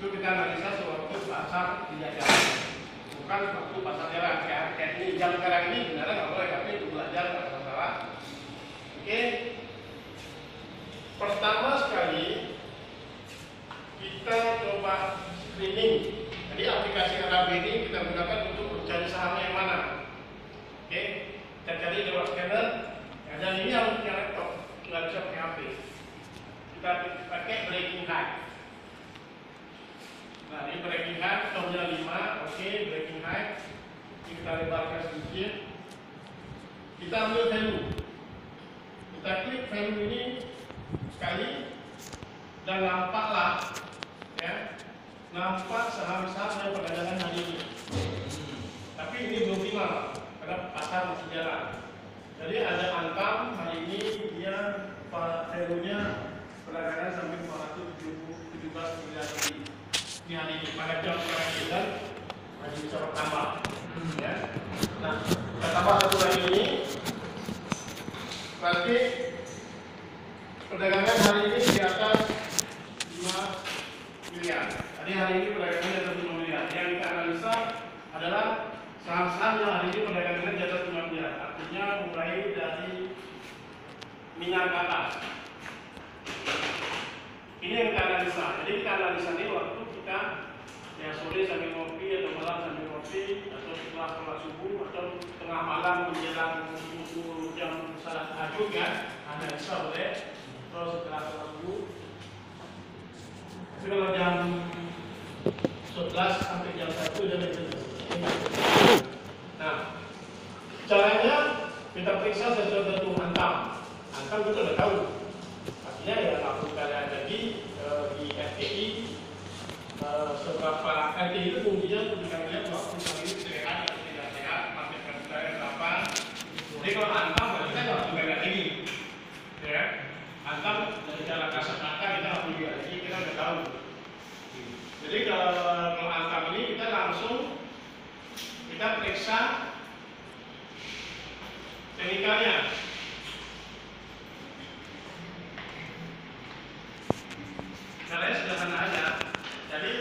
Itu kita analisa sewaktu pasar tidak jalan, bukan waktu pasar jalan. Kayak ini jam sekarang ini benar nggak boleh, tapi untuk belajar nggak ada masalah. Oke. Pertama sekali kita coba screening. Jadi aplikasi RAB ini kita gunakan untuk mencari saham yang mana. Oke, kita cari lewat scanner. Dan ini harus punya laptop, nggak bisa pakai HP. Kita pakai breaking high. Nah, ini breaking high, topnya 5, oke, breaking high. Ini kita lebarkan sedikit. Kita ambil value. Kita klik value ini sekali dan nampaklah, ya, nampak saham-saham yang perdagangan hari ini. Tapi ini belum final, karena pasar masih jalan. Jadi ada Antam hari ini dia value-nya perdagangan sampai 417 miliar lebih. Ini hari ini pada jam sekarang kita masih bisa bertambah. Ya. Nah, kita tambah satu lagi ini. Berarti perdagangan hari ini di atas 5 miliar. Tadi hari ini perdagangan di atas 5 miliar. Yang kita analisa adalah saham-saham yang hari ini perdagangan di atas 5 miliar. Artinya mulai dari minyak ke atas. Ini yang kita analisa. Jadi kita analisa ini waktu kita ya sore sambil ngopi atau malam sambil ngopi atau setelah sholat subuh atau tengah malam menjelang jam salat tahajud kan, analisa boleh. Terus setelah sholat subuh. Tapi kalau jam 11 sampai jam 1 jam itu. Nah, caranya kita periksa sesuatu Antam. Antam kita sudah tahu. Artinya ya langsung kalian lagi di FTI seberapa FTI itu fungsinya untuk kita lihat bahwa perusahaan ini sehat atau tidak sehat, market capitalnya berapa. Jadi kalau Antam kita nggak langsung lihat lagi, ya. Antam dari cara kasat mata kita nggak perlu lihat lagi, kita sudah tahu. Jadi kalau Antam ini kita langsung kita periksa teknikalnya. Caranya sederhana aja. Jadi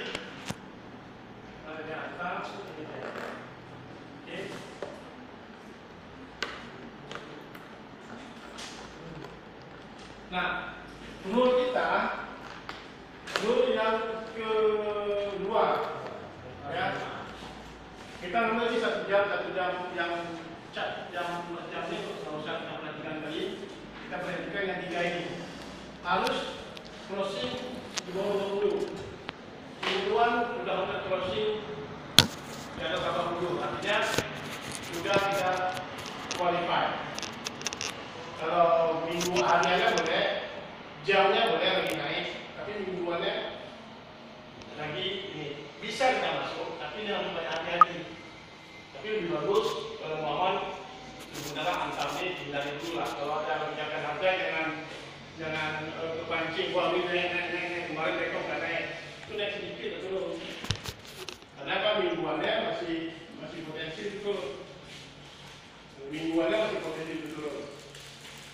ada di atas, oke. Nah, menurut kita, menurut yang kedua, ya, kita ambil ini 1 jam yang jam ini kalau usah kita perhatikan tadi, kita perhatikan yang 3 ini harus closing di bawah 20. Mingguan sudah untuk closing di atas 80, artinya sudah tidak qualify. Kalau minggu hariannya boleh, jamnya boleh lagi naik, tapi mingguannya lagi ini bisa kita masuk, tapi ini harus banyak hati-hati. Tapi lebih bagus kalau mohon sebenarnya Antamnya dihindari dulu lah. Kalau ada lonjakan harga jangan kepancing, wah ini naik kemarin rekor nggak naik, itu naik sedikit atau karena apa mingguannya masih potensi itu, mingguannya masih potensi itu.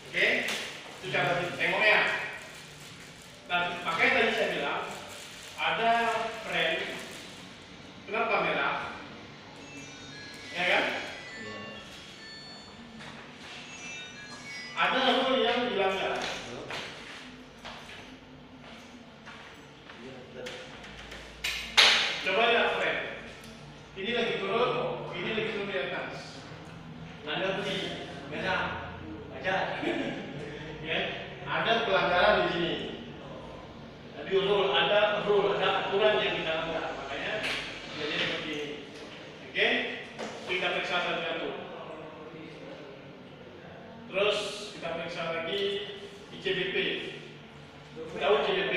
Oke, itu cara tengoknya. Nah, makanya tadi saya bilang ada trend kenapa merah, ya kan? Ada lalu yang bilang enggak. Coba lihat trend. Ini lagi turun, ini lagi turun di atas. Ada begini, merah, aja. Ya, ada pelanggaran di sini. Jadi ada aturan yang kita langgar. Makanya jadi seperti ini. Oke, kita periksa satu-satu. Terus kita periksa lagi ICBP. Tahu ICBP?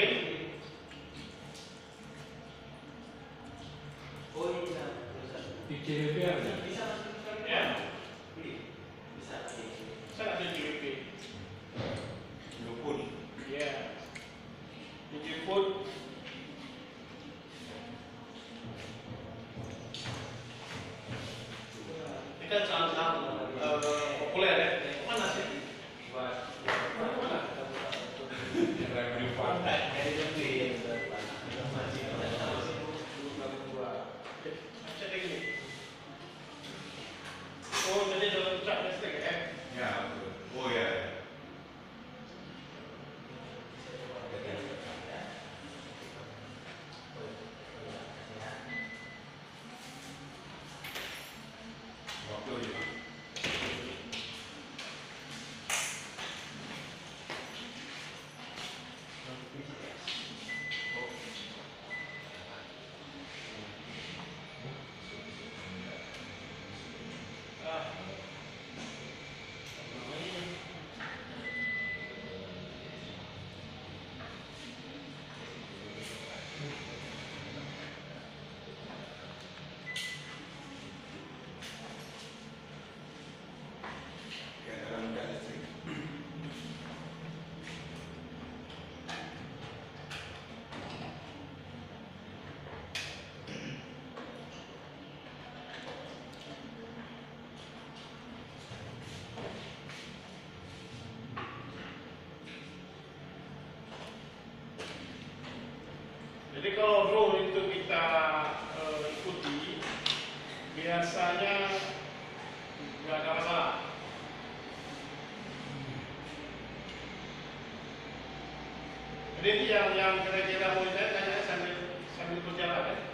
ICBP apa? Ya. Bisa ada ICBP. Luput. Ya. Luput. Ini kan sangat populer ya. Mana sih? Mana? Jadi kalau rule itu kita ikuti, biasanya nggak ada masalah. Jadi itu yang kira-kira mau saya tanya sambil berjalan ya.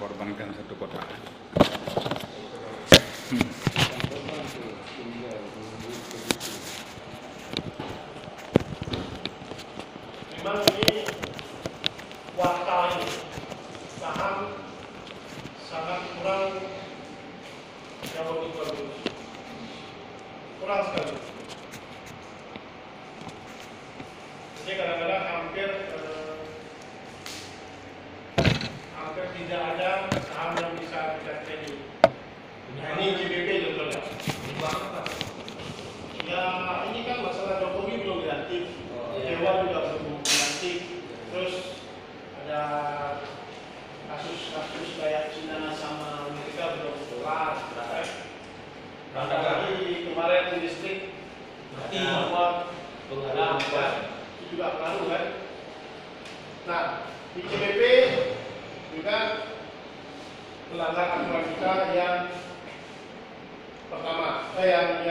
Korbankan satu kota. Memang ini kuartal ini saham sangat kurang yang bagus, kurang sekali. Jadi kadang-kadang hampir tidak ada saham yang bisa kita trading. Nah, ini JBP contohnya. Ya ini kan masalah Jokowi belum dilantik, Dewa juga belum dilantik. Terus ada kasus-kasus kayak Cina sama Amerika belum kelar. Ada lagi kemarin listrik ada itu juga pengaruh kan. Nah di JBP juga melanggar aturan kita yang pertama, yang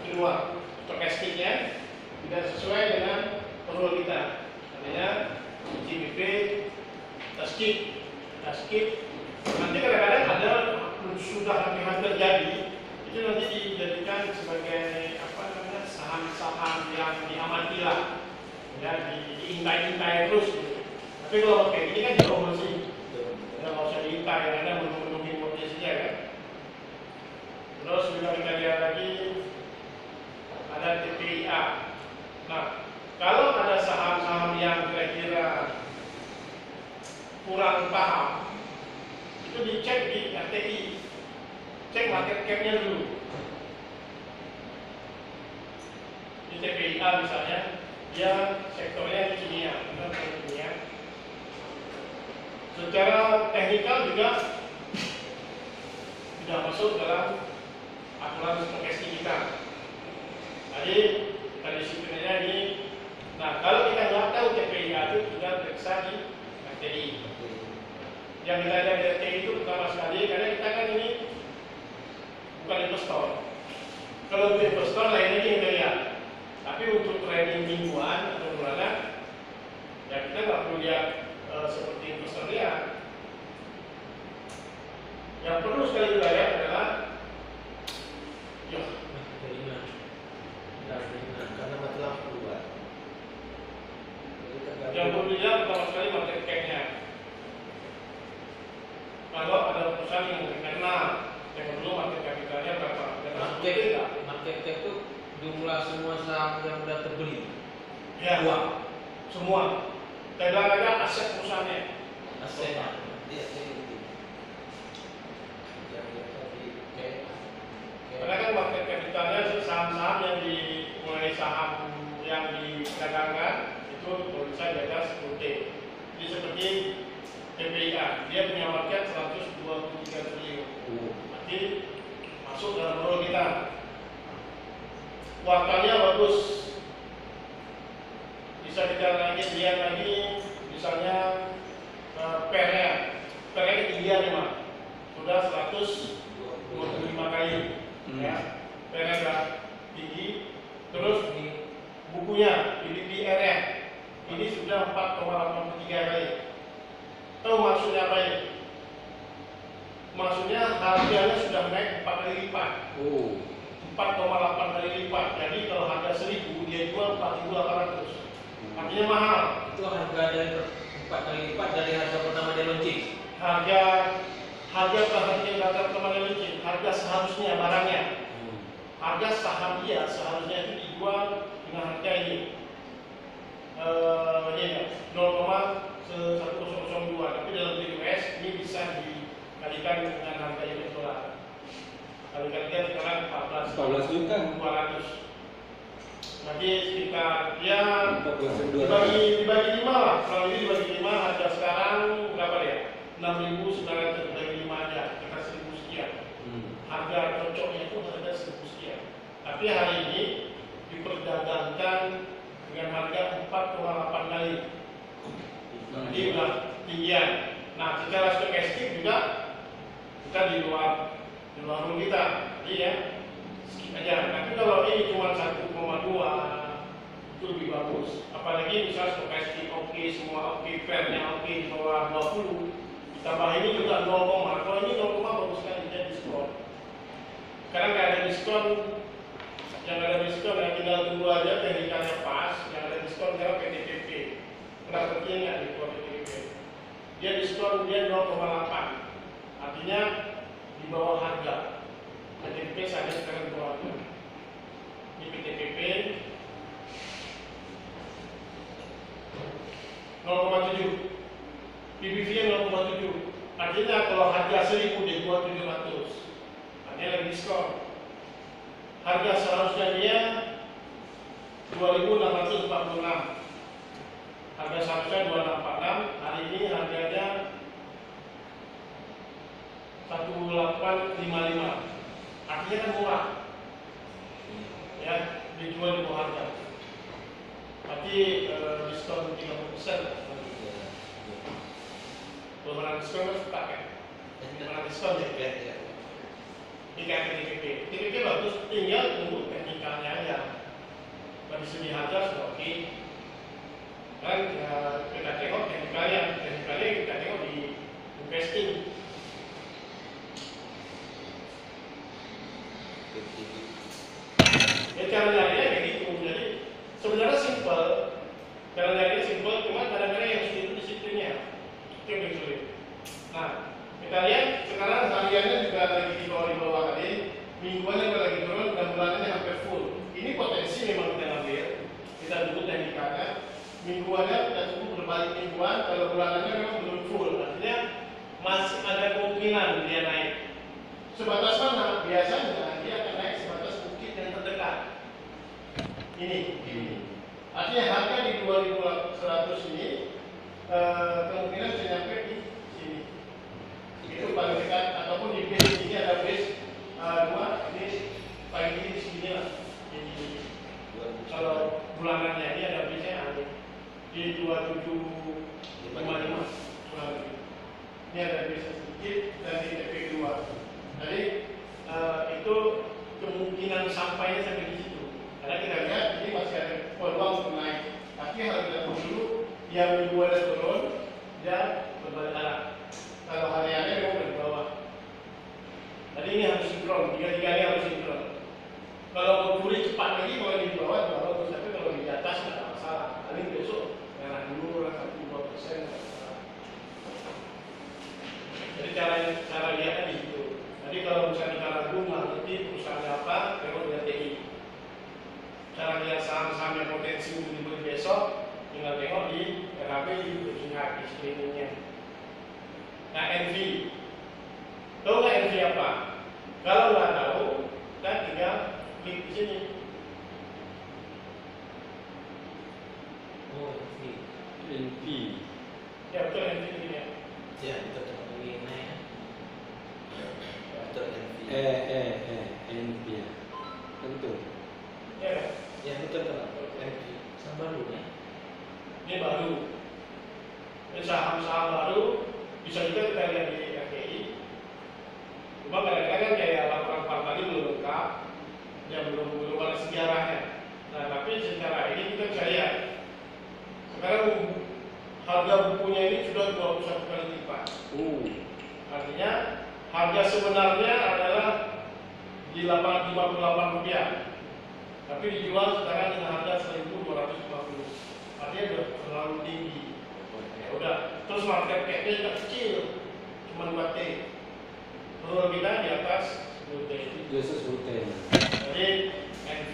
kedua, stokastiknya tidak sesuai dengan perlu kita. Artinya JBP skip. Nanti kadang-kadang ada sudah hampir jadi, itu nanti dijadikan sebagai saham-saham yang diamati lah, ya diintai-intai terus. Gitu. Tapi kalau kayak ini kan jauh masih. Tidak usah diintai, ada memenuhi posisinya kan. Terus juga kita lihat lagi ada TPIA. Nah, kalau ada saham-saham yang kira-kira kurang paham, itu dicek di RTI, cek market cap-nya dulu. Di TPIA misalnya, dia sektornya kimia, secara teknikal juga tidak masuk dalam aturan stokastik kita. Jadi kita disiplinnya ini. Nah kalau kita nggak tahu TPIA itu juga periksa di RTI. Yang kita lihat di RTI itu pertama sekali karena kita kan ini bukan investor. Kalau untuk investor lain lagi yang kita lihat. Tapi untuk trading mingguan atau bulanan, ya kita nggak perlu lihat seperti investor lihat. Yang perlu sekali kita lihat adalah karena masalah keluar. Yang perlu dilihat pertama sekali market cap-nya. Kalau ada perusahaan yang terkenal, yang perlu market capitalnya berapa? Market cap itu jumlah semua saham yang sudah terbeli. Ya, semua. Tidak ada aset perusahaannya. Aset. Karena kan market capitalnya saham-saham yang mulai saham yang didagangkan itu bisa di atas 10T. Jadi seperti TPIA, dia punya market 123 triliun. Berarti masuk dalam role kita. Kuartalnya bagus. Bisa kita lihat lagi misalnya pernya ketinggian memang sudah 125 kali ya, pernya sudah tinggi. Terus bukunya PBPRF ini sudah 4,83 kali. Tahu maksudnya apa ini? Maksudnya harganya sudah naik 4 kali lipat. 4,8 kali lipat. Jadi kalau harga 1.000 dia jual 4.800. Artinya mahal. Itu harga dari 4 kali lipat dari harga pertama dia launching. Harga pertama dia launching. Harga seharusnya barangnya. Harga saham dia seharusnya itu dijual dengan harga ini. Ini 0,1002. Tapi dalam US ini bisa dikalikan dengan harga US dolar. Kali-kalikan sekarang 14 juta. 200. Jadi sekitar ya 14.200. dibagi 5 lah. Kalau ini dibagi 5 harga sekarang berapa ya? 6.900 dibagi 5 aja. Kita 1.000 sekian. Harga cocoknya itu harga 1.000 sekian. Tapi hari ini diperdagangkan dengan harga 4,8 kali. Jadi udah tinggian. Nah, secara stokastik juga kita di luar rule kita. Jadi ya skip aja. Tapi kalau ini cuma 1,2 itu lebih bagus. Apalagi misalnya stokastik oke, semua oke, fairnya oke, di bawah 20. Ditambah ini juga 0, kalau ini 0, bagus sekali dia diskon. Sekarang nggak ada diskon. Yang ada diskon ya tinggal tunggu aja teknikalnya pas. Yang ada diskon sekarang PTPP. Pernah seperti nggak di PTPP? Dia diskon dia 0,8. Artinya di bawah harga. PTPP saja sekarang di bawah harga. Ini PTPP 0,7. PBV 0,7. Artinya kalau harga 1.000 dia jual 700. Artinya lagi diskon. Harga seharusnya dia 2.646. Harga seharusnya 2.646. Hari ini harganya 1.855. Artinya kan murah. Ya, dijual di bawah harga. Berarti diskon 30%. Belum ada diskon kan suka kan? Belum ada diskon ya? Jika TPP bagus, tinggal tunggu teknikalnya aja. Dari segi harga sudah oke. Kan kita tengok teknikalnya kita tengok di investing. Ya cara nyarinya kayak gitu. Jadi sebenarnya simple. Cara nyarinya simple, cuma kadang-kadang yang sulit itu disiplinnya. Itu yang sulit. Nah, kita lihat sekarang hariannya juga lagi di bawah tadi, mingguannya juga lagi turun dan bulanannya hampir full. Ini potensi memang kita ambil. Kita tunggu teknikalnya. Mingguannya kita tunggu berbalik mingguan, kalau bulanannya memang belum full. Artinya masih ada kemungkinan dia naik. Sebatas mana? Biasanya dia akan naik sebatas bukit yang terdekat. Ini. Artinya harga di 2.100 ini kemungkinan bisa nyampe di sini. Itu paling dekat, ataupun di base ini ada base 2, ini paling tinggi di sini lah. Jadi kalau bulanannya ini ada base-nya di 2755. Ini ada base sedikit dan di TP2. Jadi itu kemungkinan sampainya sampai di situ. Karena kita lihat ini masih ada peluang untuk naik. Tapi harus kita dulu yang mingguannya turun dan berbalik arah. Kalau hariannya memang dari bawah. Tadi ini harus sinkron, tiga-tiganya harus sinkron. Kalau mau pulih cepat lagi, kalau di bawah bagus. Tapi kalau di atas tidak masalah. Paling besok merah dulu lah 1-2%. Jadi cara lihatnya di situ. Jadi kalau misalnya kita ragu mengerti perusahaan apa, memang dengan TI. Cara lihat saham-saham yang potensi untuk dibeli besok, tinggal tengok di RHB di di screeningnya. Nah, NV. Tahu nggak NV apa? Kalau nggak tahu, kita tinggal klik di sini. Oh, NP. Ya betul NV ini ya. ya betul ini naik. Betul NV. NP. Tentu. Ya kan? Ya betul NV. Sama dulu ya. Ini baru. Ini saham-saham baru. Bisa juga kita lihat di RKI. Cuma kadang-kadang kan kayak laporan kuartal ini belum lengkap, ya belum ada sejarahnya. Tapi secara ini kita bisa lihat sekarang harga bukunya ini sudah 21 kali lipat. Artinya harga sebenarnya adalah di 58 rupiah, tapi dijual sekarang dengan harga 1.250. Artinya sudah terlalu tinggi. Ya udah, terus market cap-nya juga kecil, cuma 2T. Menurut kita di atas 10T. Biasa sebutnya. Jadi NV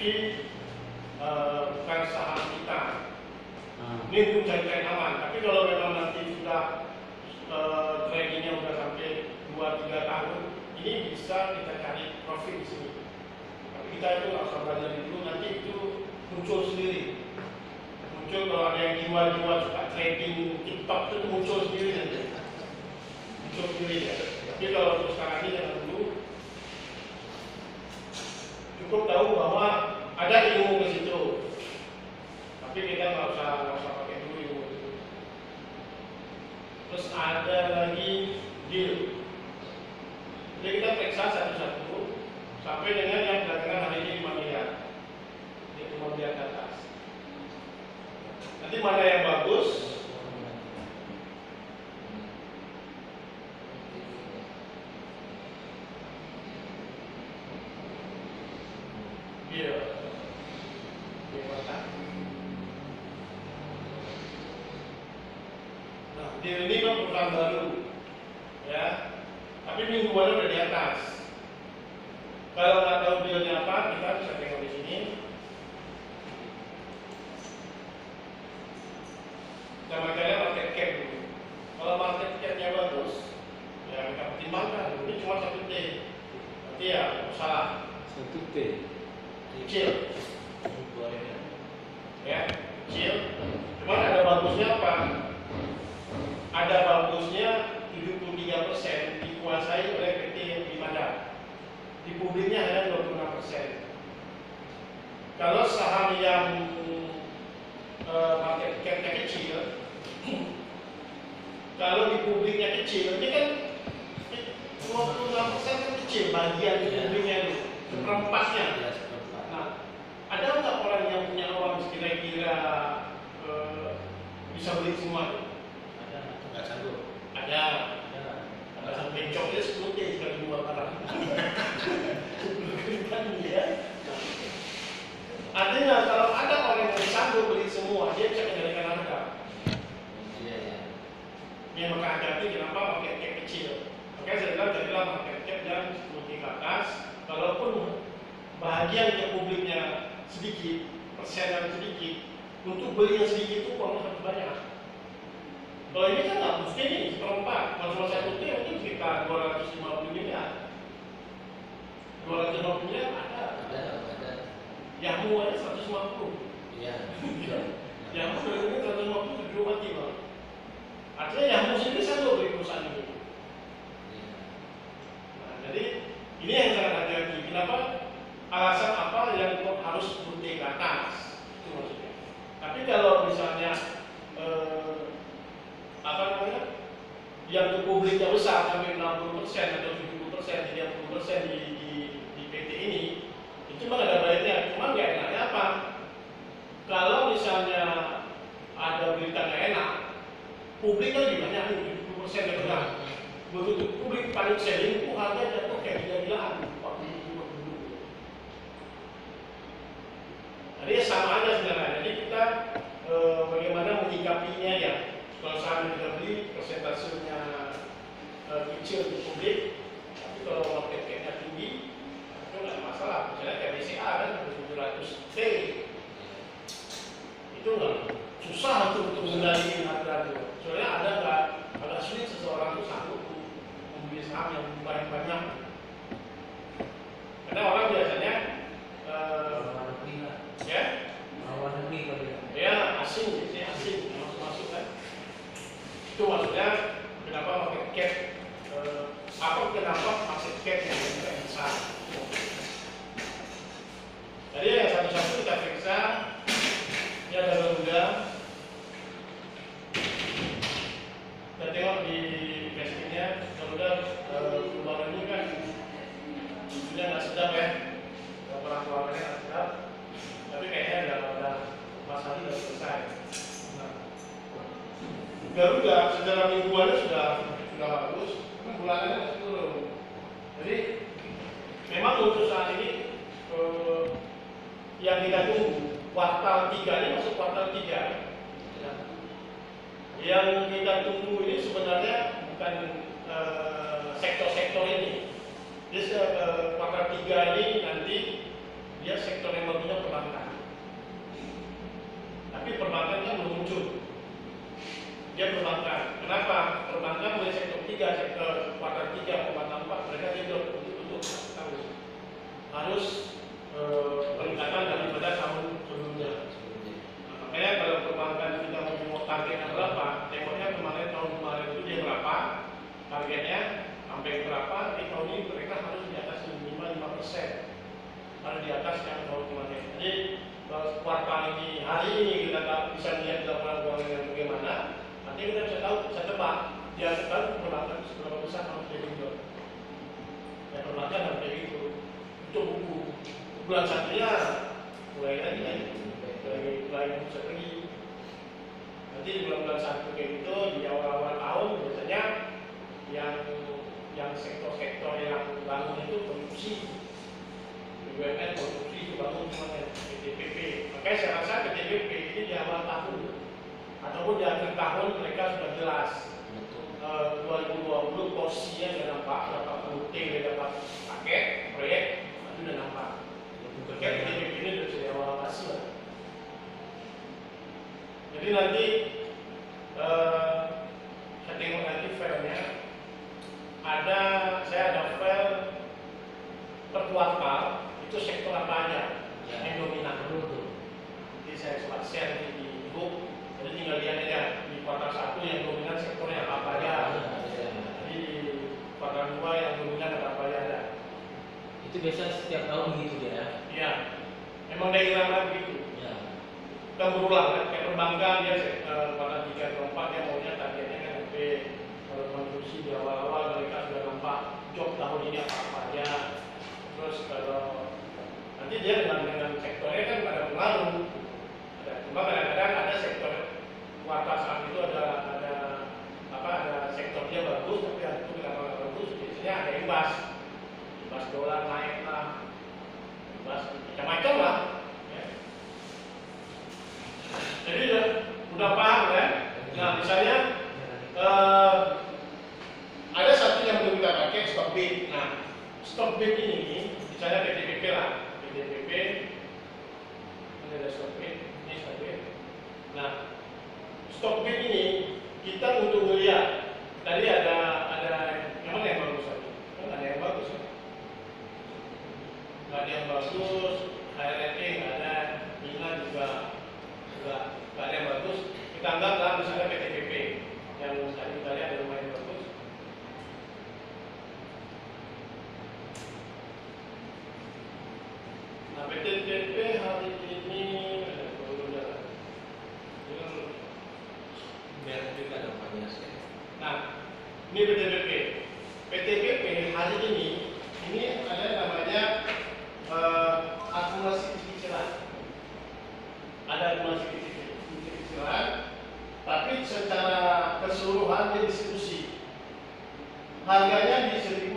bukan saham kita. Ini untuk cari aman. Tapi kalau memang nanti sudah tradingnya udah sampai 2-3 tahun, ini bisa kita cari profit di sini. Tapi kita itu nggak usah belajar dulu, nanti itu muncul sendiri. Muncul kalau ada yang jiwa-jiwa suka trading TikTok itu muncul sendiri nanti. Muncul sendiri ya. Tapi kalau untuk sekarang ini jangan dulu. Cukup tahu bahwa ada ilmu ke situ. Tapi kita nggak usah pakai dulu ilmu itu. Terus ada lagi deal. Jadi kita periksa satu-satu sampai dengan yang belakangan hari ini 5 miliar. Jadi 5 miliar ke atas. Nanti mana yang bagus? Iya. Nah, deal ini kan perusahaan baru, ya. Tapi minggu baru udah di atas. Kalau nggak tahu dealnya apa, kita bisa tengok di sini. Kita bacanya market cap dulu. Kalau market cap-nya bagus, ya kita pertimbangkan. Ini cuma 1T. Berarti ya salah. 1T. Kecil. Ya, kecil. Cuman ada bagusnya apa? Ada bagusnya 73% dikuasai oleh PT Limadan. Di publiknya hanya 26%. Kalau saham yang market cap-nya kecil, kalau di publiknya kecil, ini kan 26% kan kecil bagian di publiknya itu, seperempatnya. Nah, ada nggak orang yang punya uang kira-kira bisa beli semua itu? Nggak sanggup. Ada sampai coknya 10T sekali jual barang. Kan ya. Artinya kalau ada orang yang sanggup beli semua, dia bisa kendalikan harga. Ini maka hati-hati kenapa market cap kecil. Makanya saya bilang jadilah market cap yang 10T ke atas. Kalaupun bahagian yang publiknya sedikit, persen yang sedikit, untuk beli yang sedikit itu uangnya harus banyak. Kalau ini kan nggak mesti nih, seperempat. Kalau cuma 1T mungkin sekitar 250 miliar. 250 miliar ada. Yahoo aja 150. Iya. Yahoo sebenarnya 150 sebelum mati bang. Artinya Yahoo sendiri sanggup beli perusahaan ini. Nah, jadi ini yang sangat hati-hati. Kenapa? Alasan apa yang harus berhenti ke atas? Itu maksudnya. Tapi kalau misalnya yang ke publiknya besar sampai 60% atau 70%, 30% di PT ini, itu memang ada baiknya. Cuma nggak enaknya apa? Kalau misalnya ada berita nggak enak, publik kan lebih banyak nih, 70% yang pegang. Begitu publik panik selling, harga jatuh kayak gila-gilaan. Jadi sama aja sebenarnya. Jadi kita bagaimana menyikapinya ya. Kalau saham yang kita beli, persentasenya kecil di publik, tapi kalau market cap-nya tinggi, itu nggak masalah. Misalnya kayak BCA kan 700T, itu nggak susah untuk mengendalikan harga itu. Soalnya ada nggak agak sulit seseorang itu sanggup membeli saham yang banyak-banyak. Karena orang biasanya ya asing, jadi asing masuk kan. Itu maksudnya kenapa market cap kenapa market cap yang lebih besar. Jadi yang satu-satu kita periksa. Ini ada Garuda. Kita tengok di castingnya Garuda baru ini kan sudah nggak sedap ya, nggak pernah keluarnya nggak sedap. Tapi kayaknya ada Garuda secara mingguannya sudah bagus, bulanannya masih turun. Jadi memang untuk saat ini yang kita tunggu kuartal 3 ini masuk kuartal 3. Ya. Yang kita tunggu ini sebenarnya bukan sektor-sektor ini. Jadi kuartal 3 ini nanti dia sektor yang bagusnya perbankan. Tapi perbankan kan belum muncul. Dia perbankan. Kenapa? Perbankan mulai sektor 3, sektor kuartal 3, kuartal 4 mereka tidak tutup harus peningkatan daripada tahun sebelumnya. Nah, makanya kalau perbankan kita mau targetnya berapa? Tengoknya tahun kemarin itu dia berapa? Targetnya sampai berapa? Di tahun ini mereka harus di atas minimal 5%. Harus di atas yang tahun kemarin. Jadi kuartal ini hari ini kita bisa lihat laporan keuangan yang bagaimana. Nanti kita bisa tahu, bisa tebak. Dia tahu perbankan seberapa besar harus jadi itu. Ya perbankan harus jadi itu. Untuk buku bulan satunya mulai lagi kan, mulai bisa pergi. Nanti di bulan-bulan satu kayak gitu di awal-awal tahun biasanya yang sektor-sektor yang bangun itu produksi, BUMN produksi itu bangun cuma PTPP. Makanya saya rasa PTPP ini di awal tahun ataupun di akhir tahun mereka sudah jelas. 2020 porsinya sudah nampak, berapa PUT sudah dapat paket proyek itu sudah nampak. Paket PTPP ini sudah dari awal pasti lah. Jadi nanti saya tengok nanti filenya saya ada file per kuartal itu sektor apa aja yang dominan. Jadi saya sempat share di book. Jadi tinggal lihat aja di kuartal 1 yang dominan sektornya apa aja. Jadi di kuartal 2 yang dominan apa aja ada. Itu biasa setiap tahun begitu ya? Iya, memang daerah begitu. Ya. Kan berulang kan, kayak perbankan dia kuartal 3 atau 4 dia maunya targetnya kan sampai kalau konsumsi di awal-awal mereka sudah nampak job tahun ini apa aja. Terus kalau nanti dia dengan sektornya kan ada pengaruh. Cuma kadang-kadang ada sektor kuartal saat itu ada sektor dia bagus tapi hari itu tidak bagus, biasanya ada imbas dolar naik lah, imbas macam-macam lah. Ya. Jadi udah paham kan? Nah misalnya ada satu yang belum kita pakai stok bid. Nah stok bid ini misalnya PTPP lah, PTPP ini ada stok bid. Nah, stok bid ini kita untuk melihat tadi ada yang mana yang bagus tadi? Kan ada yang bagus ya? Nggak ada yang bagus, HRT nggak ada, Mina juga nggak ada yang bagus. Kita anggaplah misalnya PTPP yang tadi ada lumayan bagus. Nah, PTPP hari ini Merek juga ada variasi. nah, ini PTPP. PTPP hari ini ada namanya akumulasi cicilan. Ada akumulasi cicilan, tapi secara keseluruhan dia distribusi. Harganya di 1.864.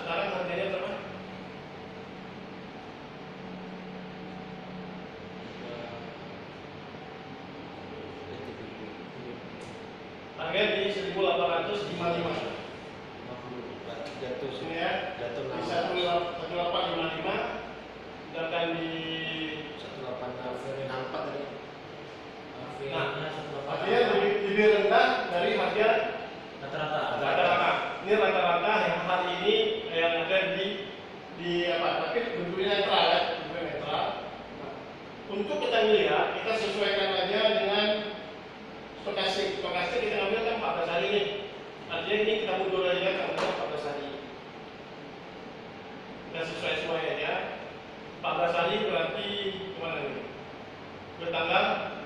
Sekarang harganya berapa? Harganya di 1.855. Jatuh Ini ya, jatuh di 1.855, sedangkan di 186 tadi. nah, artinya lebih rendah dari harga rata-rata. Ini rata-rata yang hari ini yang ada di apa? Tapi bentuknya netral ya, bentuknya netral. Nah, untuk kita melihat, kita sesuaikan aja dengan stokastik kita ambil kan 14 hari ini. Artinya ini kita mundur aja kan 14 hari. Kita sesuai aja. 14 hari berarti kemana nih? Ke tanggal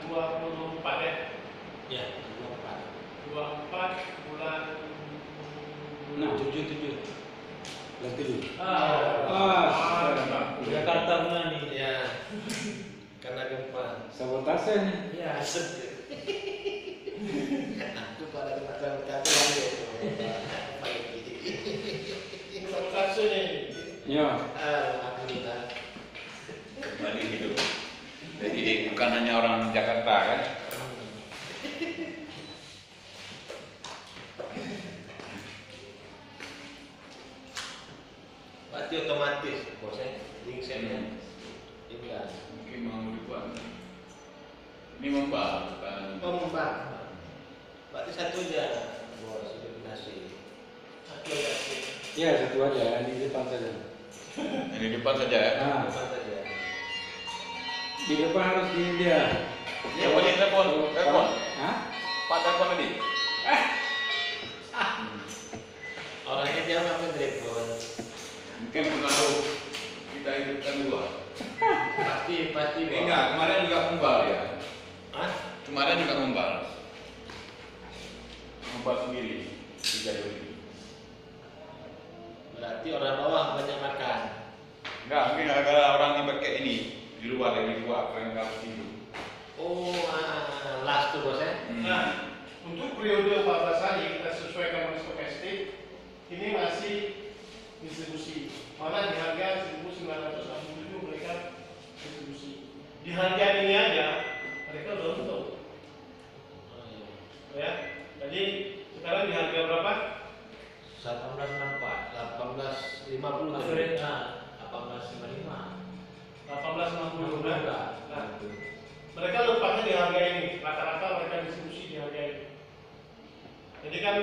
24 ya? Ya, 24 bulan 7. Bulan 7. Jakarta mana nih? Ya. Karena gempa. Sabotase nih. Ya, Aku pada tempat kaki lagi. Sabotase nih. Ya. Alhamdulillah. Kembali hidup. Jadi bukan hanya orang Jakarta kan? Berarti otomatis bosnya ringsetnya. Iya. Mungkin mau dibuat. Ini membal bukan. Membak. Berarti satu aja bos iluminasi. Satu aja. Ya, satu aja di depan saja. Ini depan saja ya. Nah, Depan saja. di depan harus di dia. Ya, boleh telepon. Telepon. Hah? Pak telepon tadi. Orangnya dia apa telepon? Mungkin pengaruh kita hidupkan dua. Pasti bos. Enggak, kemarin juga membal ya. Hah? Kemarin juga membal. Membal sendiri di jalur ini. Berarti orang bawah banyak makan. Enggak, mungkin gara-gara orang yang pakai ini di luar yang dibuat kerangka itu. Oh, last tuh bos ya? Nah, untuk periode 14 hari kita sesuaikan dengan stokastik, ini masih distribusi. Mana di harga 1.967 mereka distribusi. Di harga ini aja mereka udah untung. Ya, jadi sekarang di harga berapa? 1864, 1850 Average 1855. 1860 kan? Nah, mereka lepasnya di harga ini, rata-rata mereka distribusi di harga ini. Jadi kan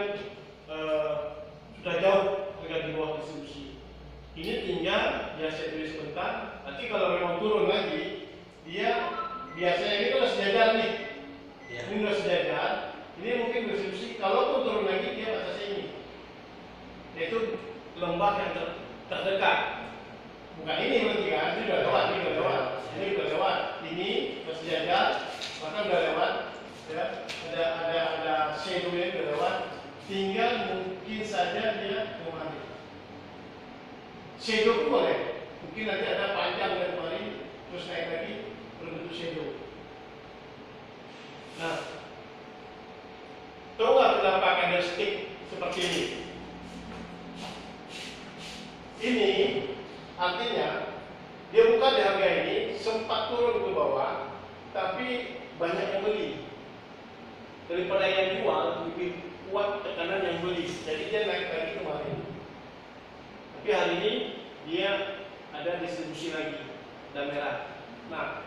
sudah jauh harga di bawah distribusi. Ini tinggal dia saya tulis sebentar. Nanti kalau memang turun lagi, dia biasanya ini kalau sejajar nih, Ya. ini udah sejajar. Ini mungkin distribusi. Kalaupun turun lagi dia batasnya ini, yaitu lembah yang terdekat. Bukan ini berarti kan? Ini udah lewat, ini udah lewat, ini udah lewat. Ini udah sejajar, maka udah lewat. Ya, ada shadow-nya udah lewat. Tinggal mungkin saja dia memahami. Shadow pun boleh. Mungkin nanti ada panjang dari kemarin, terus naik lagi berbentuk shadow. Nah, tahu nggak kenapa candlestick seperti ini? Ini artinya dia buka di harga ini sempat turun ke bawah, tapi banyak yang beli. Daripada yang jual lebih kuat tekanan yang beli, jadi dia naik lagi kemarin. Tapi hari ini dia ada distribusi lagi dan merah. Nah,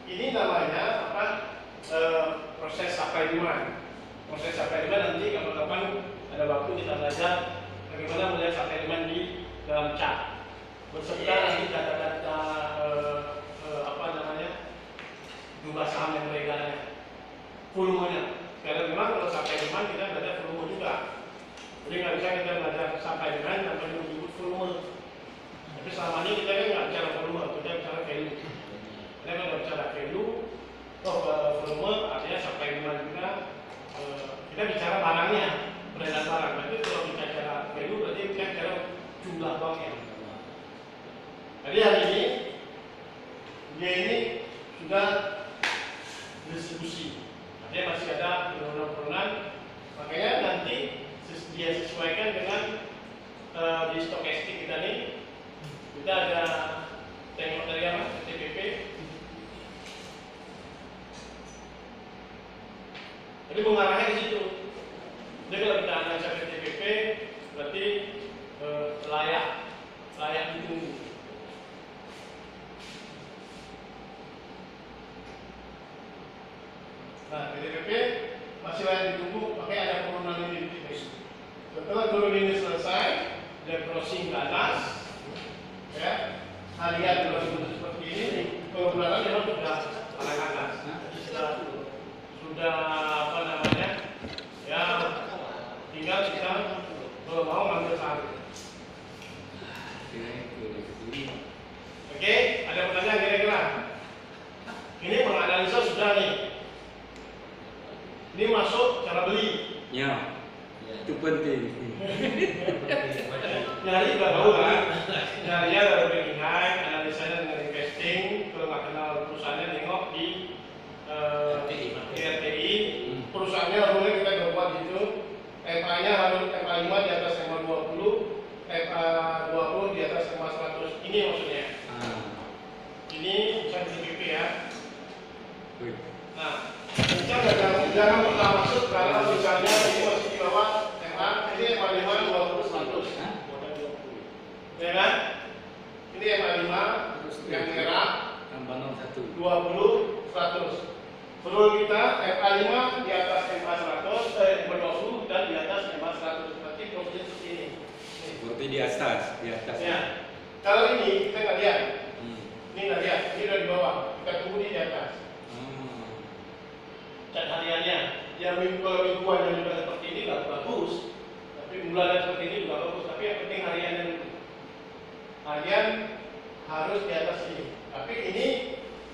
ini namanya apa? Proses supply demand. Proses supply demand nanti kapan-kapan ada waktu kita belajar bagaimana melihat supply demand di dalam chart. Berserta nanti data-data apa namanya jumlah saham yang beredarnya, volumenya. Karena memang kalau supply demand kita belajar volume juga. Jadi nggak bisa kita belajar supply demand tanpa menyebut volume. Tapi selama ini kita kan nggak bicara volume, kita bicara value. Kita kalau bicara value, volume artinya supply demand juga. Kita bicara barangnya, beredar barang. Berarti kalau kita bicara value berarti kita bicara jumlah uangnya. Jadi hari ini dia ini sudah distribusi. Dia masih ada penurunan, makanya nanti dia sesuaikan dengan di stokastik kita nih. Kita ada tengok dari apa? TPP. Jadi mengarahnya di situ. Jadi kalau kita analisa TPP berarti layak ditunggu. Nah, PDPP masih layak ditunggu, makanya ada penurunan ini. Setelah turun ini selesai, dia crossing ke atas, ya, harian berbentuk seperti ini, kalau bulanan memang sudah naik atas. Sudah apa namanya, ya, tinggal kita kalau mau ngambil saham. Oke, ada pertanyaan kira-kira? Ini menganalisa sudah nih. Ini masuk cara beli. Ya. Itu penting. Nyari juga tahu kan? Nyari ada breaking high, analisanya dengan investing. Kalau nggak kenal perusahaannya, tengok di RTI. Perusahaannya Wih. Nah, jangan pernah masuk kalau misalnya ini masih di bawah MA, ini MA 5 20 100. Hah? Ya kan? Ini MA 5 yang merah Tambah 01. 20 100. Perlu kita MA 5 di atas MA 100, MA 20 dan di atas MA 100. Berarti prosesnya seperti ini. Nih. Berarti di atas, di atas. Ya. Kalau ini kita nggak lihat. Hmm. Ini nggak lihat, ini udah di bawah. Kita tunggu di atas. Cat hariannya, yang kalau mingguannya juga seperti ini nggak bagus, tapi bulannya seperti ini juga bagus. Tapi yang penting hariannya dulu. Harian harus di atas ini. Tapi ini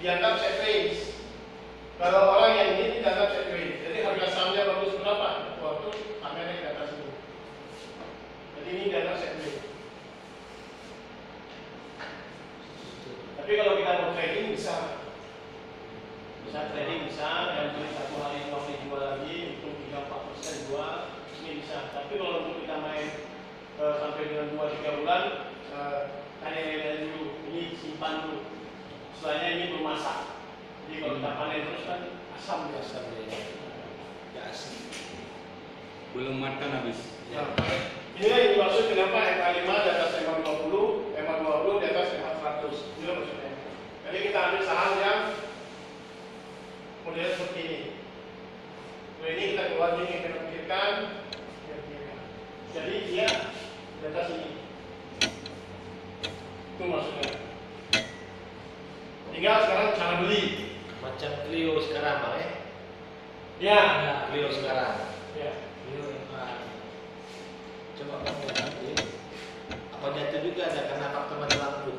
dianggap set range. Kalau orang yang ini dianggap set range. Jadi harga sahamnya bagus berapa? Waktu hariannya di atas ini. Jadi ini dianggap set range. Tapi kalau kita mau trading bisa trading bisa, yang beli satu hari mau dijual lagi untuk 3-4% jual, ini bisa. Tapi kalau untuk kita main sampai dengan 2-3 bulan, tanya dulu, ini simpan dulu. Setelahnya ini belum masak. Jadi kalau kita panen terus kan asam ya. Asam ya. Ya asam. Belum makan habis. Nah, inilah yang dimaksud kenapa MA 5 di atas MA 20, MA 20 di atas MA 100. Inilah maksudnya. Jadi kita ambil saham yang modelnya seperti ini. Nah, ini kita keluar ini kita pikirkan. Jadi dia di atas ini. Itu maksudnya. Tinggal sekarang cara beli. Macam Clio sekarang, Bang ya? Ya. Clio sekarang. Ya. Coba kamu lihat. Apa jatuh juga ada karena faktor mati lampu?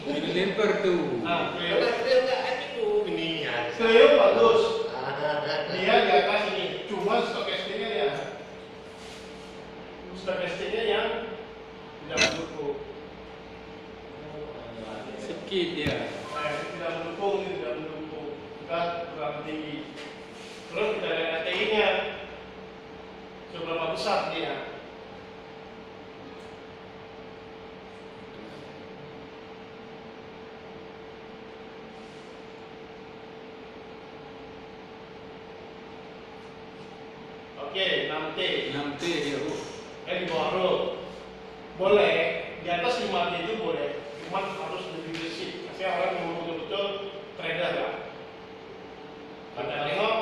Ini lempar tuh. Nah, Clio enggak itu ini ya. Clio bagus. Ada. Dia di atas ini. Cuma stokastiknya dia. Stokastiknya yang tidak mendukung. Sedikit dia. Nah, ini tidak mendukung, ini tidak mendukung. Kita kurang tinggi. Terus kita lihat ATI-nya. Seberapa besar dia? Oke, 6T. 6T dia. Di bawah roll. Boleh, di atas 5T itu boleh. Cuma harus lebih bersih. Maksudnya orang yang mau betul-betul trader lah. Kita tengok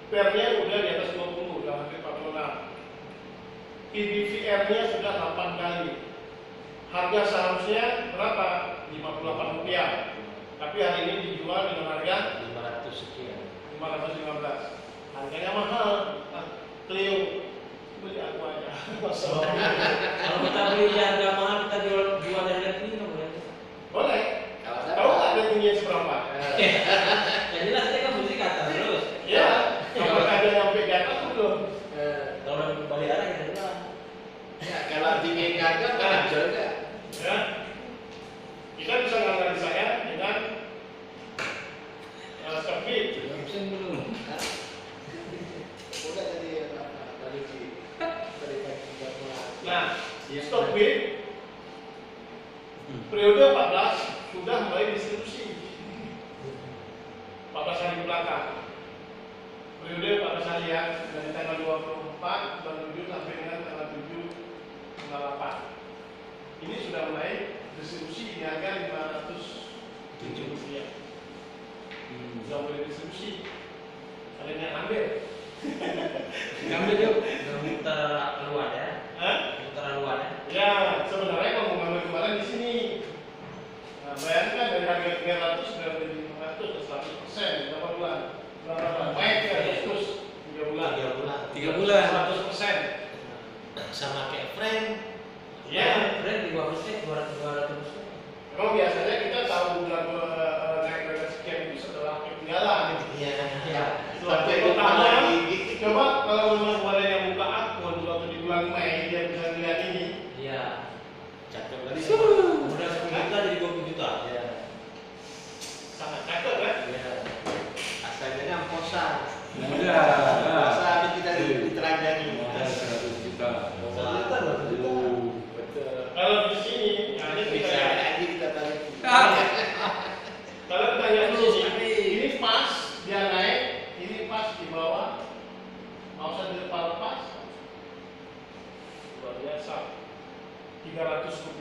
pernya udah di atas 20, udah hampir 46. PBVR-nya sudah 8 kali. Harga seharusnya berapa? 58 rupiah. Tapi hari ini dijual dengan harga 500 sekian. 515. Harganya mahal. Clio beli aku aja. Kalau kita beli di harga mahal, kita jual di harga tinggi nggak boleh? Boleh. Kalau Tahu nggak ada tingginya seberapa? Ya jelas dia kan mesti kata terus. Ya. Kalau ada yang sampai di atas belum. Kalau udah balik arah kita jual. Ya, kalau tinggi harga kan jual enggak? Ya. Kita bisa menganalisanya dengan stock bid. Langsung belum. Udah tadi dari Nah, stock bid periode 14 sudah mulai distribusi. 14 hari ke belakang. Periode 14 hari ya, dari tanggal 24 bulan 7 sampai dengan tanggal 7 tanggal 8. Ini sudah mulai distribusi di harga 507 rupiah. Sudah mulai distribusi. Kalian yang ambil. Ngambil yuk. Muter luar ya. Hah? Muter luar ya. Ya, sebenarnya kalau mau ngambil kemarin di sini. Nah, bayangkan dari harga 300 sudah menjadi 500 ke 100%, berapa bulan? Berapa bulan? Baik ya, Agustus 3 bulan. 3 bulan. 3 bulan. 100%. Sama kayak friend. Ya, Brand di bawah persen 200%. memang biasanya kita tahu bulan naik harga sekian itu setelah ketinggalan. Iya. Iya. Waktu pertama, coba kalau memang kemarin yang buka akun waktu di bulan Mei dia bisa lihat ini. Iya. Cakep tadi. Udah 10 juta jadi 20 juta. Ya. Sangat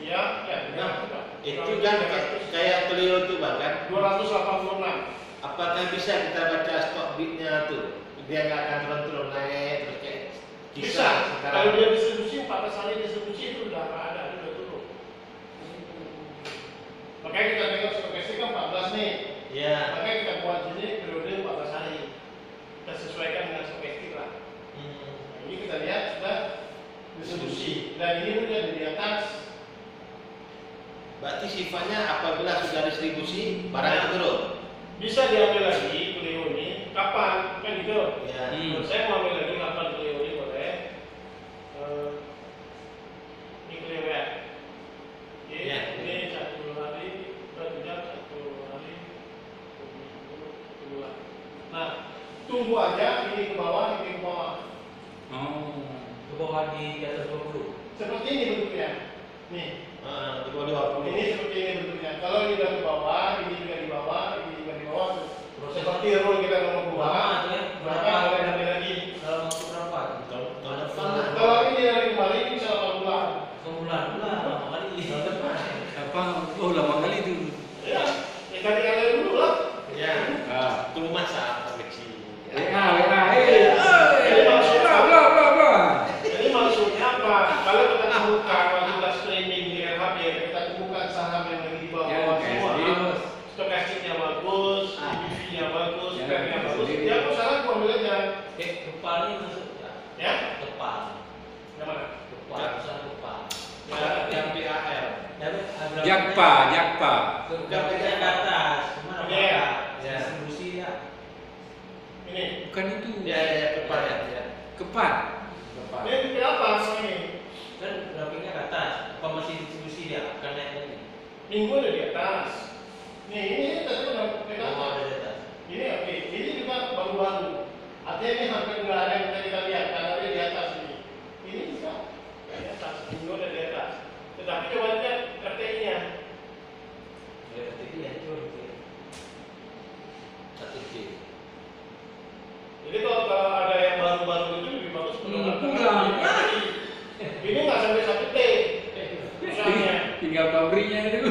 Ya, Nah, itu kan kayak Clio tuh bahkan 286. apakah bisa kita baca stok bitnya tuh? Dia nggak akan turun-turun naik terus kayak Bisa. Kalau dia distribusi 14 hari distribusi itu udah nggak ada, itu udah turun. Makanya kita tengok stokastik kan 14 nih. ya. Makanya kita buat sini periode 14 hari. Kita sesuaikan dengan stokastik lah. Nah, ini kita lihat sudah distribusi dan ini udah di atas. Berarti sifatnya apabila sudah distribusi barang itu turun. Bisa diambil lagi Clio ini kapan? Kan gitu. Ya. Menurut saya mau ambil lagi kapan Clio ini boleh. Ini Clio ya. Oke, Ya. ini 1 hari, 2 jam, 1 hari, 2. Nah, tunggu aja ini ke bawah, ini ke bawah. Oh. Ke bawah di atas 20. Seperti ini bentuknya. Nih, Di bawah 20. ini seperti ini bentuknya. Kalau ini udah ke bawah, ini juga di bawah, ini juga di bawah. Terus Seperti rule kita ngomong ke bawah. Berapa tuh ya? Berapa boleh ambil lagi? Dalam waktu berapa? Tahun depan lah. Kalau ini dari kemarin ini bisa 8 bulan. Sebulan lama kali. Tahun depan. Apa? Oh, lama kali itu. Ya, ikan lele dulu lah. Ya. Ah. Itu masa kecil. WA. Jadi maksudnya Bla bla bla. Jadi maksudnya apa? Kalau kita temukan waktu kita streaming di RHB, kita temukan saham yang lagi di bawah Ya, semua, kayak stokastiknya bagus, EBV-nya bagus, Ya, PER-nya kayak bagus. sendiri. Ya, aku salah, aku ambil aja. Kepal ini masuk ya? Ya, Kepal. yang mana? Kepal, usaha kepal. Yang PAR. Jakpa. Grafiknya ke atas. Mana Oke, ya. Ya. Distribusi ya. Ini. Bukan itu. Ya, kepal ya. Kepat. Kepal. Ini kenapa sama ini? Kan grafiknya ke atas. Apa masih distribusi ya? Akan naik lagi. Minggu ada di atas. Nih, ini tadi udah ke Oh, atas. ada di atas. Ini oke, ini juga baru-baru. Artinya ini hampir nggak ada yang bisa kita lihat karena dia di atas ini. Ini bisa di atas, minggu ada di atas. Tetapi coba lihat RTI-nya. Ya, berarti ya itu. Satu G. Jadi kalau ada yang baru-baru itu lebih bagus Pulang. Ini nggak sampai 1 T. Misalnya, Tinggal pabriknya itu.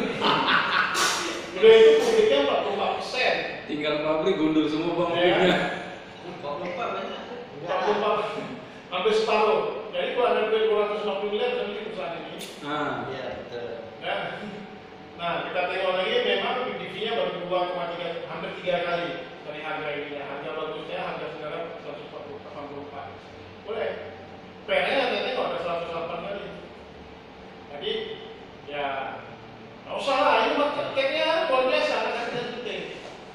udah itu publiknya 44%. Tinggal pabrik gundul semua Ya. pabriknya. Kok lupa banyak. 44, hampir separuh. Jadi kalau ada duit 250 miliar, bisa beli perusahaan ini. Ah. Iya, betul. Ya. Nah, kita tengok lagi memang PBV-nya baru 2,3, hampir 3 kali dari harga ini. Harga bagusnya, harga sekarang 184. Boleh. PR-nya kita tengok ada 108 kali. Jadi, ya nggak usah lah. Ini market cap-nya luar biasa, karena penting.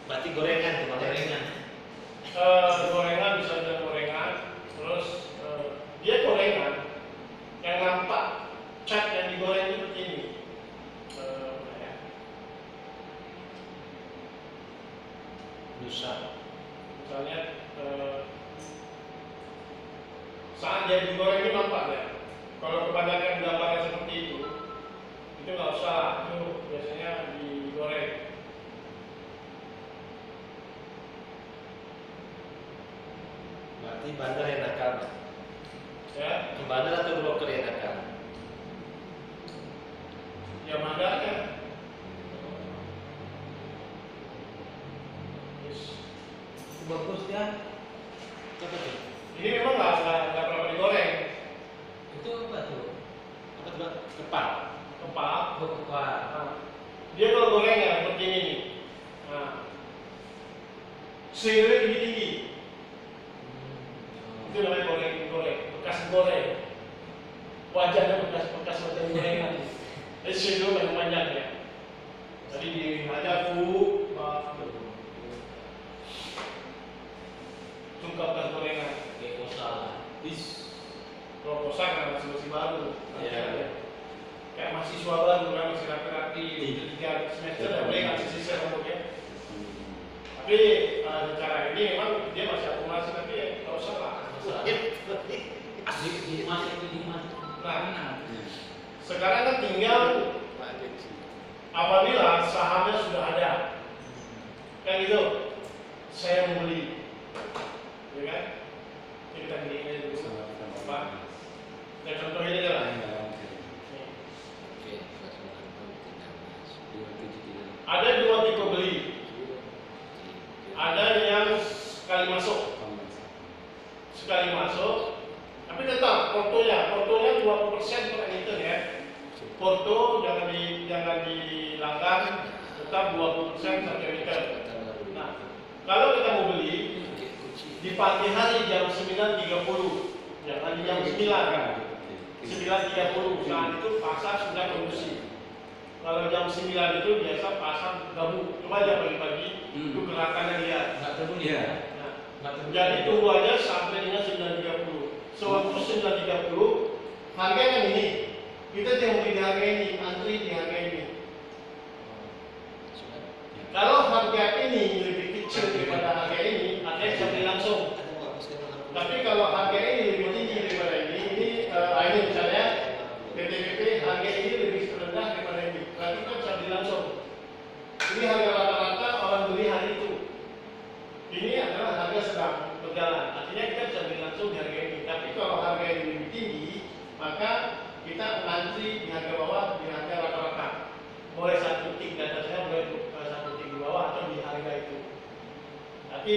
Berarti gorengan tuh, Bang. Gorengan. Gorengan bisa ada gorengan, terus dia gorengan yang nampak cat yang digoreng itu begini. Ya. Lusa. Misalnya saat dia digoreng itu nampak ya. Kalau kebanyakan gambarnya seperti itu nggak usah, itu biasanya digoreng. Berarti bandar yang nakal. Ya, Bandar atau broker yang nakal? ya mandanya. Yes. Bagus ya. Apa tuh? Ini memang nggak berapa digoreng. Itu apa tuh? Apa tuh, Bang? Kepal. Kepal. Kepal. Nah, dia kalau goreng ya seperti ini nih. Nah, sehingga tinggi-tinggi. Itu namanya goreng, bekas goreng. Wajahnya bekas wajah gorengan. Jadi sehingga panjang ya. Jadi di aja tungkap bekas gorengan. Kayak kosal. Proposal kan masih baru. Iya. Kayak mahasiswa baru kan masih rapi-rapi. Itu 3 semester udah boleh ngasih sisa rambutnya. Tapi cara ini memang dia masih akumulasi, tapi ya nggak usah lah. Dimas itu Dimas. Nah, sekarang kan tinggal apabila sahamnya sudah ada, kan gitu, saya mau beli, ya kan? Jadi kita beli ini dulu, apa? Ya contoh ini aja lah. Nih. Oke. Ada dua tipe beli. Ada yang sekali masuk, tapi tetap portonya 20% per emiten ya. Porto jangan dilanggar, tetap 20% satu emiten. Nah, kalau kita mau beli di pagi hari jam 9.30, jangan di jam 9.30, saat itu pasar sudah kondusif. Kalau jam 9 itu biasa pasar gabung, coba aja pagi-pagi itu gerakannya lihat. Nggak terbunyi. Iya. Nah, Nggak terbunyi. jadi tunggu aja sampai dengan 9.30. Sewaktu 9.30, harga yang ini, kita jangan beli di harga ini, antri di harga ini. Kalau harga ini lebih kecil daripada harga ini, artinya bisa beli langsung. Tapi kalau harga ini lebih tinggi daripada ini misalnya PTPP harga ini lebih rendah daripada ini, berarti kan bisa beli langsung. Ini harga rata-rata orang beli hari itu. Ini adalah harga sedang berjalan, artinya kita bisa beli langsung di harga ini. Tapi kalau harga ini lebih tinggi, maka kita mengantri di harga bawah, di harga rata-rata. Boleh satu tik di atasnya, boleh satu tik di bawah atau di harga itu. Tapi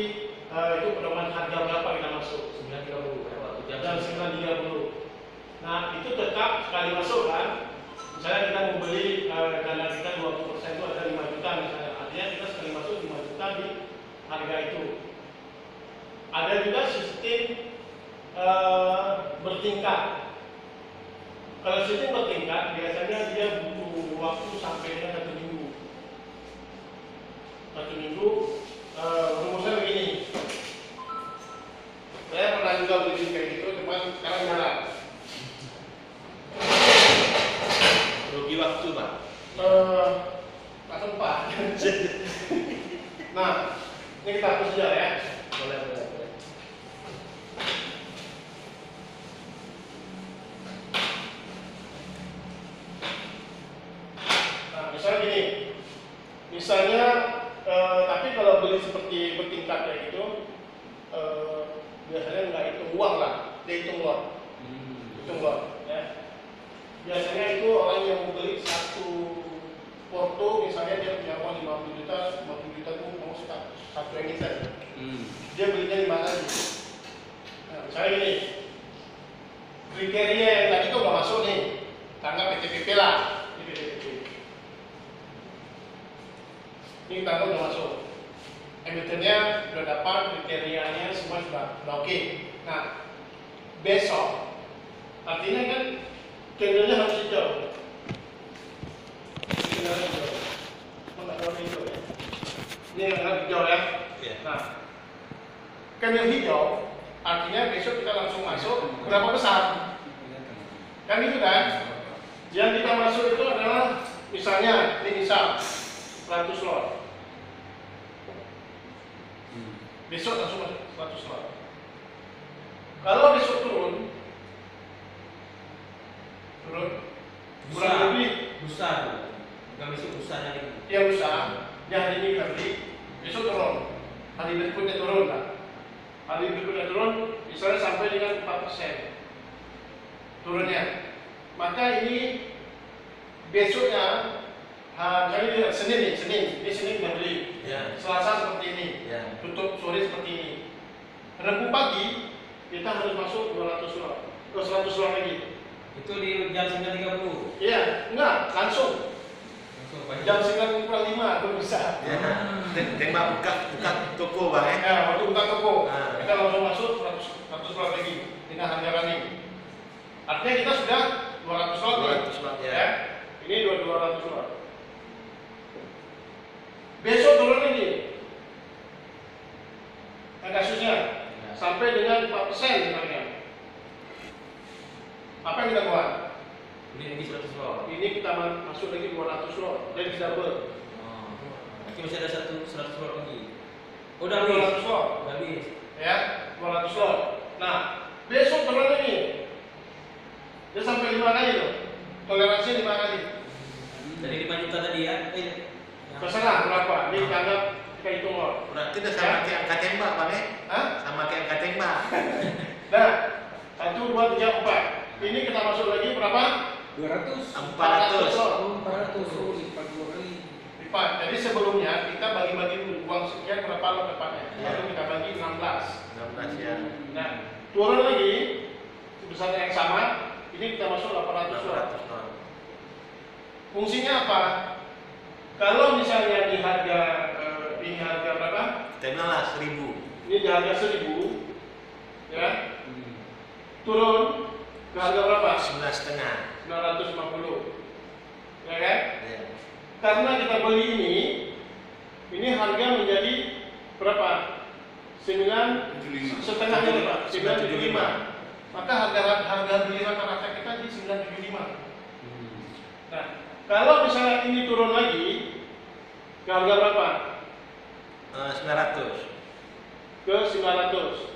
itu pedoman harga berapa kita masuk? 9.30. Jam 9.30. Nah, itu tetap sekali masuk kan. Misalnya kita mau beli dana kita 20% itu ada 5 juta misalnya. Artinya kita sekali masuk 5 juta di harga itu. Ada juga sistem bertingkat. Kalau sistem bertingkat biasanya dia butuh waktu sampai dengan 1 minggu. 1 minggu rumusnya begini. Saya pernah juga beli kayak gitu, cuman sekarang jarang. Rugi waktu, Pak. Tak sempat. Nah, ini kita hapus saja ya. Boleh. Nah, misalnya gini. Misalnya, tapi kalau beli seperti bertingkat kayak gitu, biasanya nggak hitung uang lah, dia hitung lot. Hitung lot, ya. Biasanya itu orang yang mau beli satu porto, misalnya dia punya uang 50 juta itu mau satu emiten. Dia belinya di mana gitu. Nah, misalnya gini, kriteria yang tadi itu udah masuk nih, tanggal PTPP lah, ini PTPP. Ini tanggal udah masuk, emitennya udah dapat, kriterianya semua sudah oke. Nah, besok, artinya kan candlenya harus hijau. Ini harus hijau. Mana warna hijau ya? Ini yang harus hijau ya. Nah, candle hijau artinya besok kita langsung masuk berapa besar? Kan itu kan? Yang kita masuk itu adalah misalnya ini misal 100 lot. Besok langsung masuk 100 lot. Kalau besok turun kurang lebih Busa tuh. Bukan besok busanya nih. yang besar, yang hari ini kita beli, besok turun, hari berikutnya turun lah. Hari berikutnya turun, misalnya sampai dengan 4% turunnya. Maka ini besoknya, misalnya Senin ini Senin kita beli, Ya. Selasa seperti ini, Ya. tutup sore seperti ini. Rabu pagi kita harus masuk 200 lot, ke 100 lot lagi. Itu di jam 9.30. Iya, enggak, langsung. Langsung pagi. Jam 9.45 itu bisa. Ya. Tembak buka toko, Bang. Ya, waktu buka toko, Ah. kita langsung masuk 100 lot lagi dengan harga running. Artinya kita sudah 200 lot nih. 200 lot, ya. Ya. Ini 200 lot. Besok turun lagi. Nah, kasusnya sampai dengan 4% misalnya. Apa yang kita buat? Ini lagi 100 lot. Ini kita masuk lagi 200 lot, jadi bisa double. Nanti masih ada 100 lot lagi. Udah 200 habis. lot. Udah habis. Ya, 200 lot. Nah, besok turun lagi. Dia sampai 5 kali loh. Toleransinya 5 kali. Dari 5 juta tadi ya. Terserah berapa. Ini dianggap kita hitung lot. Berarti udah sama kayak angka tembak, Bang. Hah? Sama kayak angka tembak. Nah, 1, 2, 3, 4. Ini kita masuk lagi berapa? 200. 400. lot. 400. Lipat 2 kali. Lipat cepat. Jadi sebelumnya kita bagi-bagi dulu uang sekian berapa lot dapatnya. Lalu kita bagi 16. 16 ya. Nah, turun lagi besarnya yang sama. Ini kita masuk 800 lot. 600 lot. Fungsinya apa? Kalau misalnya di harga ini harga berapa? Kita 1000. Ini di harga 1000, ya. Turun ke harga berapa? 9,5. 950, ya kan? Ya. Karena kita beli ini harga menjadi berapa? 9 setengahnya berapa? 975. Maka harga beli rata-rata kita di 975. Nah, kalau misalnya ini turun lagi ke harga berapa? 900. Ke 900.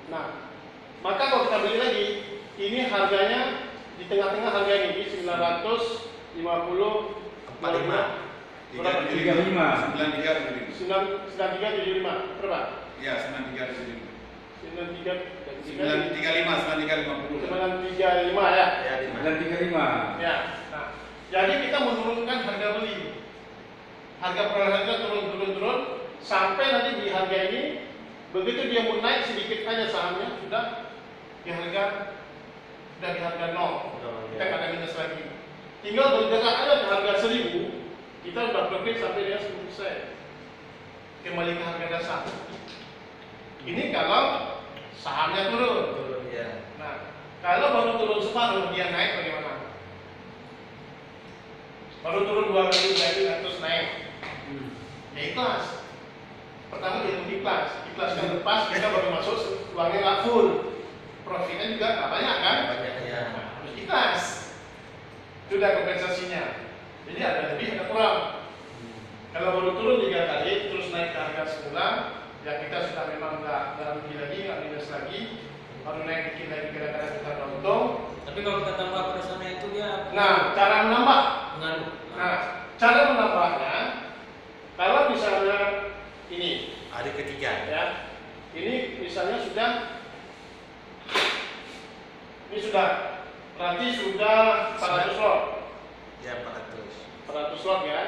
Nah, maka kalau kita beli lagi, ini harganya di tengah-tengah harga ini di 950 45. 35. 9375 berapa? Ya, 9375. 93 9350. 935 ya. Ya, 935. Ya. Nah, jadi kita menurunkan harga beli. Harga perolehan kita turun sampai nanti di harga ini begitu dia mau naik sedikit aja sahamnya sudah di harga 0. Kita nggak ada minus lagi. Tinggal bergerak aja di harga 1000, kita udah profit sampai dia 10%. Kembali ke harga dasar. Ini kalau sahamnya turun. Turun ya. Nah, kalau baru turun separuh dia naik bagaimana? Baru turun 2 kali terus naik. Ya ikhlas. Pertama dia ikhlas. Ikhlaskan lepas kita baru masuk uangnya nggak full. Profitnya juga nggak banyak kan? Banyak ya. Nah, harus ikhlas. Sudah kompensasinya. Jadi ada lebih ada kurang. Kalau baru turun 3 kali terus naik ke harga semula, ya kita sudah memang nggak rugi lagi, nggak minus lagi. Baru naik dikit lagi kadang-kadang kita untung. Tapi kalau kita tambah pada sana itu dia Nah, cara menambah. pengaruh. Nah, cara menambahnya, kalau misalnya ini, Hari ketiga. ya, ini misalnya sudah, berarti sudah 400 lot, Ya, 400. 400 lot ya,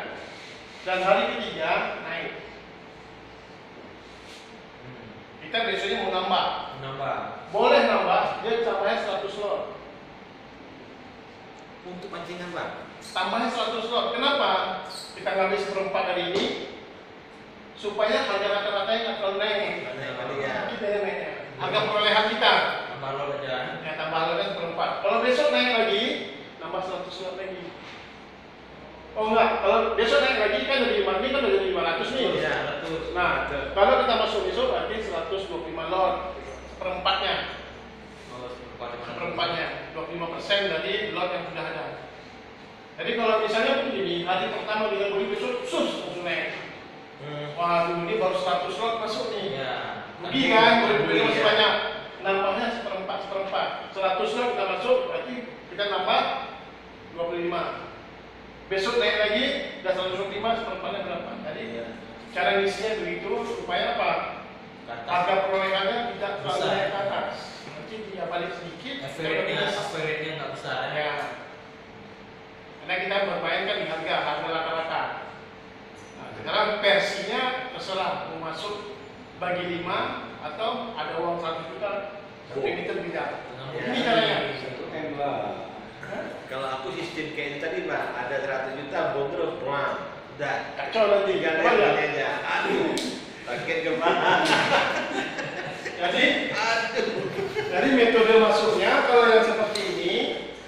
dan hari ketiga naik. Kita biasanya mau nambah, Menambah. boleh nambah, dia tambahnya 100 lot. Untuk pancingan, Bang. Tambahnya 100 lot. Kenapa? Kita ngambil seperempat dari ini supaya harga rata-ratanya nggak terlalu naik. Naik kali ya. Kita yang naiknya. Harga perolehan kita. Tambah lot aja. Ya tambah lotnya seperempat. Kalau besok naik lagi, nambah 100 lot lagi. Oh enggak, kalau besok naik lagi kan dari 5 ini kan dari 500 nih. Iya. 100. Nah, kalau kita masuk besok berarti 125 lot. Seperempatnya. Oh, Seperempatnya. 25% dari lot yang sudah ada. Jadi kalau misalnya begini, hari pertama kita beli besok, langsung naik. Waduh, ini baru 100 lot masuk nih. Ya. Rugi kan, beli masih ya. banyak. Nambahnya seperempat. 100 lot kita masuk, berarti kita nambah 25. Besok naik lagi, udah 125, seperempatnya berapa? Jadi Iya. cara ngisinya begitu supaya apa? Harga perolehannya tidak terlalu Besar. naik ke atas. Nanti dia balik sedikit, Average-nya nggak besar ya. ya. Karena kita bermain kan di harga rata-rata. Nah, sekarang versinya terserah mau masuk bagi 5 atau ada uang 100 juta, tapi kita tidak. Ini caranya. M lah. Kalau aku sistem kayak ini tadi, Pak, ada 100 juta, bongkar, wah, udah. Kacau nanti. Tinggal Coba ya. lihat aja. Aduh, sakit kepala. Jadi metode masuknya kalau yang seperti ini,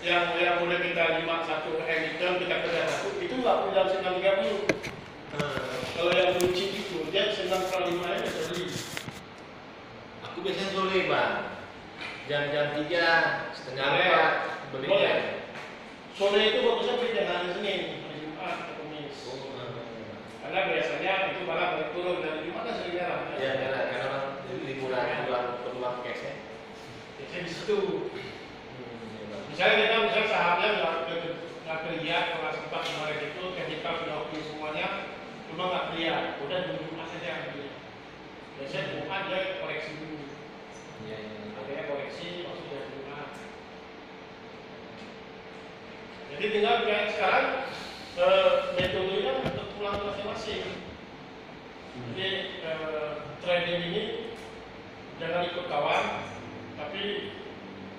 yang udah kita 51 emiten kita kerja satu, itu nggak perlu jam 9.30. Kalau yang lucu itu dia 9.45 aja beli. Aku biasanya sore, Bang. Jam-jam 3, setengah Boleh. 4, beli. Boleh. Sore itu bagusnya beli jam hari Senin, hari Jumat, atau Kamis. Karena biasanya itu malah baru turun dari Jumat kan sering merah. Ya, karena orang liburan peluang cash ya. Biasanya di situ. Misalnya kita sahamnya nggak kerja, kalau sempat kemarin itu kita sudah oke semuanya, cuma nggak kerja, udah dulu saja yang beli. Biasanya Jumat dia koreksi dulu. Iya. Adanya koreksi maksudnya Jumat. Jadi tinggal kayak sekarang metodenya pulang ke masing-masing. Jadi trading ini jangan ikut kawan, tapi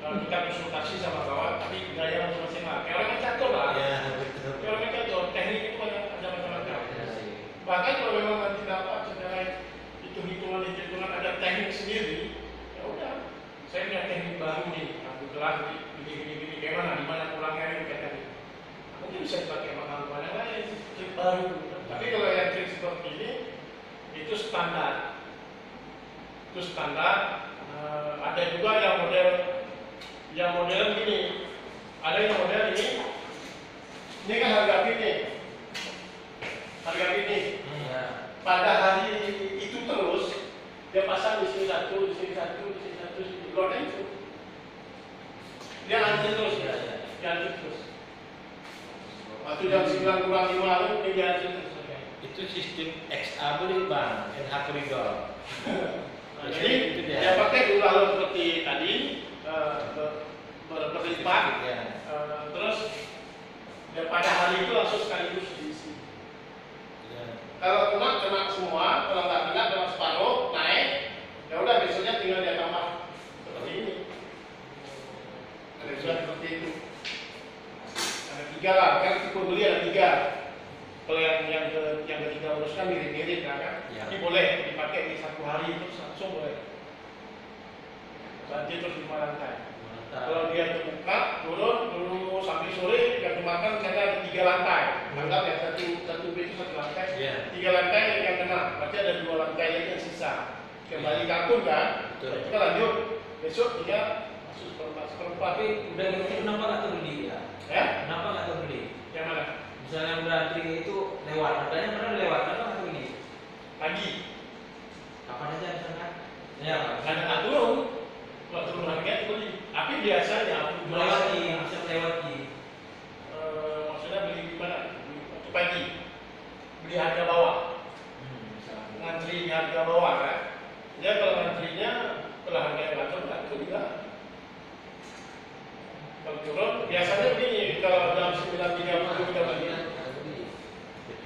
kita konsultasi sama kawan, tapi gaya masing-masing lah. Kayak orang yang catur lah. Ya, betul. Kayak orang yang catur, teknik itu banyak ada macam-macam. Ya, sih. Bahkan kalau memang nanti dapat secara hitung-hitungan ada teknik sendiri, ya udah. Saya punya teknik baru nih, kebetulan gini, gimana, di mana pulangnya ini kayak tadi. Mungkin bisa dipakai mana lain, trik baru. Tapi kalau yang trik seperti ini, itu standar. Itu standar. Ada juga yang model gini. Ada yang model ini. Ini kan harga ini. Harga ini. Pada hari itu terus dia pasang di sini satu, di sini satu, di sini satu, di sini luar itu. Dia antri terus, dia antri terus. Waktu jam 9 kurang 5 lalu dia antri terus. Itu sistem XA beli bang, NH koridor. Nah, jadi dia pakai dulu lalu seperti tadi berlipat, Ya. terus dia pada hari itu langsung sekaligus diisi. Ya. Kalau kena semua, kalau nggak kena separuh naik, ya udah besoknya tinggal dia tambah seperti ini. Ada juga seperti itu. Ada 3 lah, kan tipe beli ada 3. Kalau yang ketiga uruskan mirip-mirip kan, Ya. ini boleh dipakai di 1 hari itu langsung boleh. Nanti terus 5 lantai. Kalau dia terbuka, turun dulu sampai sore, yang dimakan misalnya ada 3 lantai. Anggap ya satu B itu 1 lantai, Ya. 3 lantai yang kena, berarti ada 2 lantai lagi yang sisa. Kembali ke akun kan, Betul. kita lanjut. Besok dia masuk seperempat. Tapi udah gitu kenapa nggak terbeli ya? Ya? Kenapa nggak terbeli? Yang mana? Misalnya yang berantri itu lewat, katanya pernah lewat, kenapa nggak terbeli? Pagi. Kapan aja misalkan? Ya, Ada nggak turun? Kalau turun harga itu beli. Tapi biasanya melewati, bisa melewati. maksudnya beli di mana? Waktu pagi. Beli harga bawah. Misalnya. Ngantri di harga bawah kan. Ya kalau ngantrinya kalau harga yang nggak turun juga. Kalau turun biasanya begini, kalau jam 9.30 kita beli.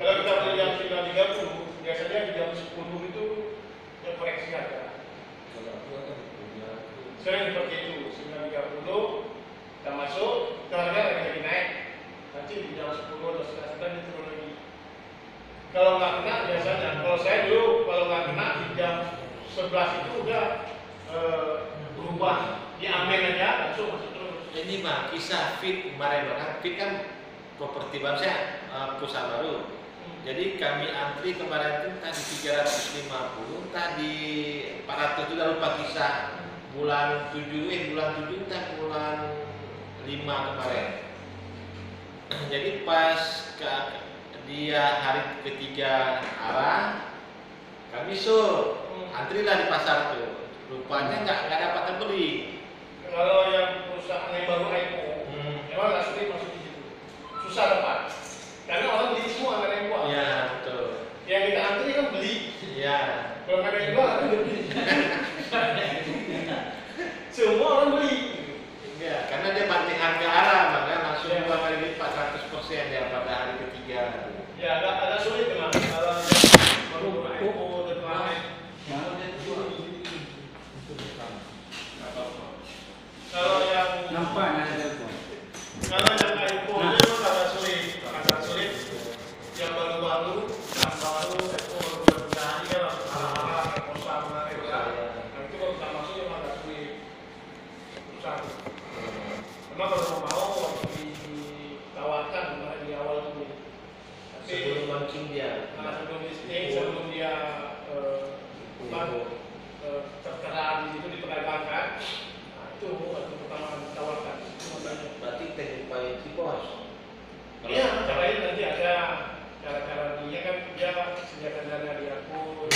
Kalau kita beli jam 9.30, biasanya di jam 10 itu ya koreksi harga. Sering seperti itu, 9.30 kita masuk, kita harga lagi naik. Nanti di jam 10 atau 11 itu turun lagi. Kalau nggak kena biasanya, kalau saya dulu kalau nggak kena di jam 11 itu udah berubah, diambil aja langsung masuk terus. Ini mah kisah Fit kemarin kan, Fit kan properti baru saya perusahaan baru. Jadi kami antri kemarin itu tadi 350, tadi 400 itu lupa kisah bulan 7 entah bulan 5 kemarin. Jadi pas dia hari ketiga arah kami antrilah di pasar tuh. Rupanya nggak dapat terbeli. Kalau yang perusahaan yang baru IPO, memang nggak sulit masuk di situ. Susah dapat. Karena orang beli semua nggak ada yang buat. Ya betul. Yang kita antri kan beli. Ya. Kalau nggak ada yang jual, kan beli. Semua orang beli. Ya, karena dia banting harga arah, maka langsung 2 kali lipat 100% ya pada hari ketiga. Ya agak sulit memang. Kalau baru IPO dan lain. Kalau yang Nampak nak telepon. Kalau yang IPO itu agak sulit. Yang baru-baru, yang baru IPO baru berani kan ala-ala kosa menarik kan. Nah itu kalau kita masuk yang agak sulit. Susah. Memang kalau mau ditawarkan di awal dulu. Tapi Sebelum launching dia. sebelum listing, sebelum dia tertera di situ diperdagangkan, nah itu waktu pertama ditawarkan. Itu makanya. Berarti teknik baik si bos. Iya, caranya nanti ada cara-cara dia kan dia sediakan dana di akun,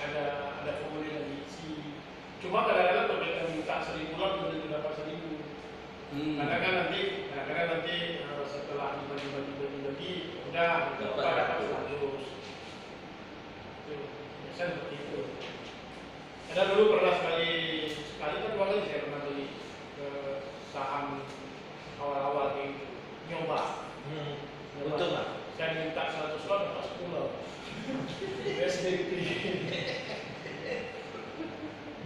ada formulir yang diisi. Cuma kadang-kadang kalau minta 1.000 lah belum tentu dapat 1.000. Karena nanti setelah dibagi udah dapat 100. Itu biasanya seperti itu. Ada dulu pernah sekali kan 2 kali saya pernah beli saham awal-awal kayak gitu, nyoba. Betul nggak? Saya minta 100 lot dapat 10 SDP.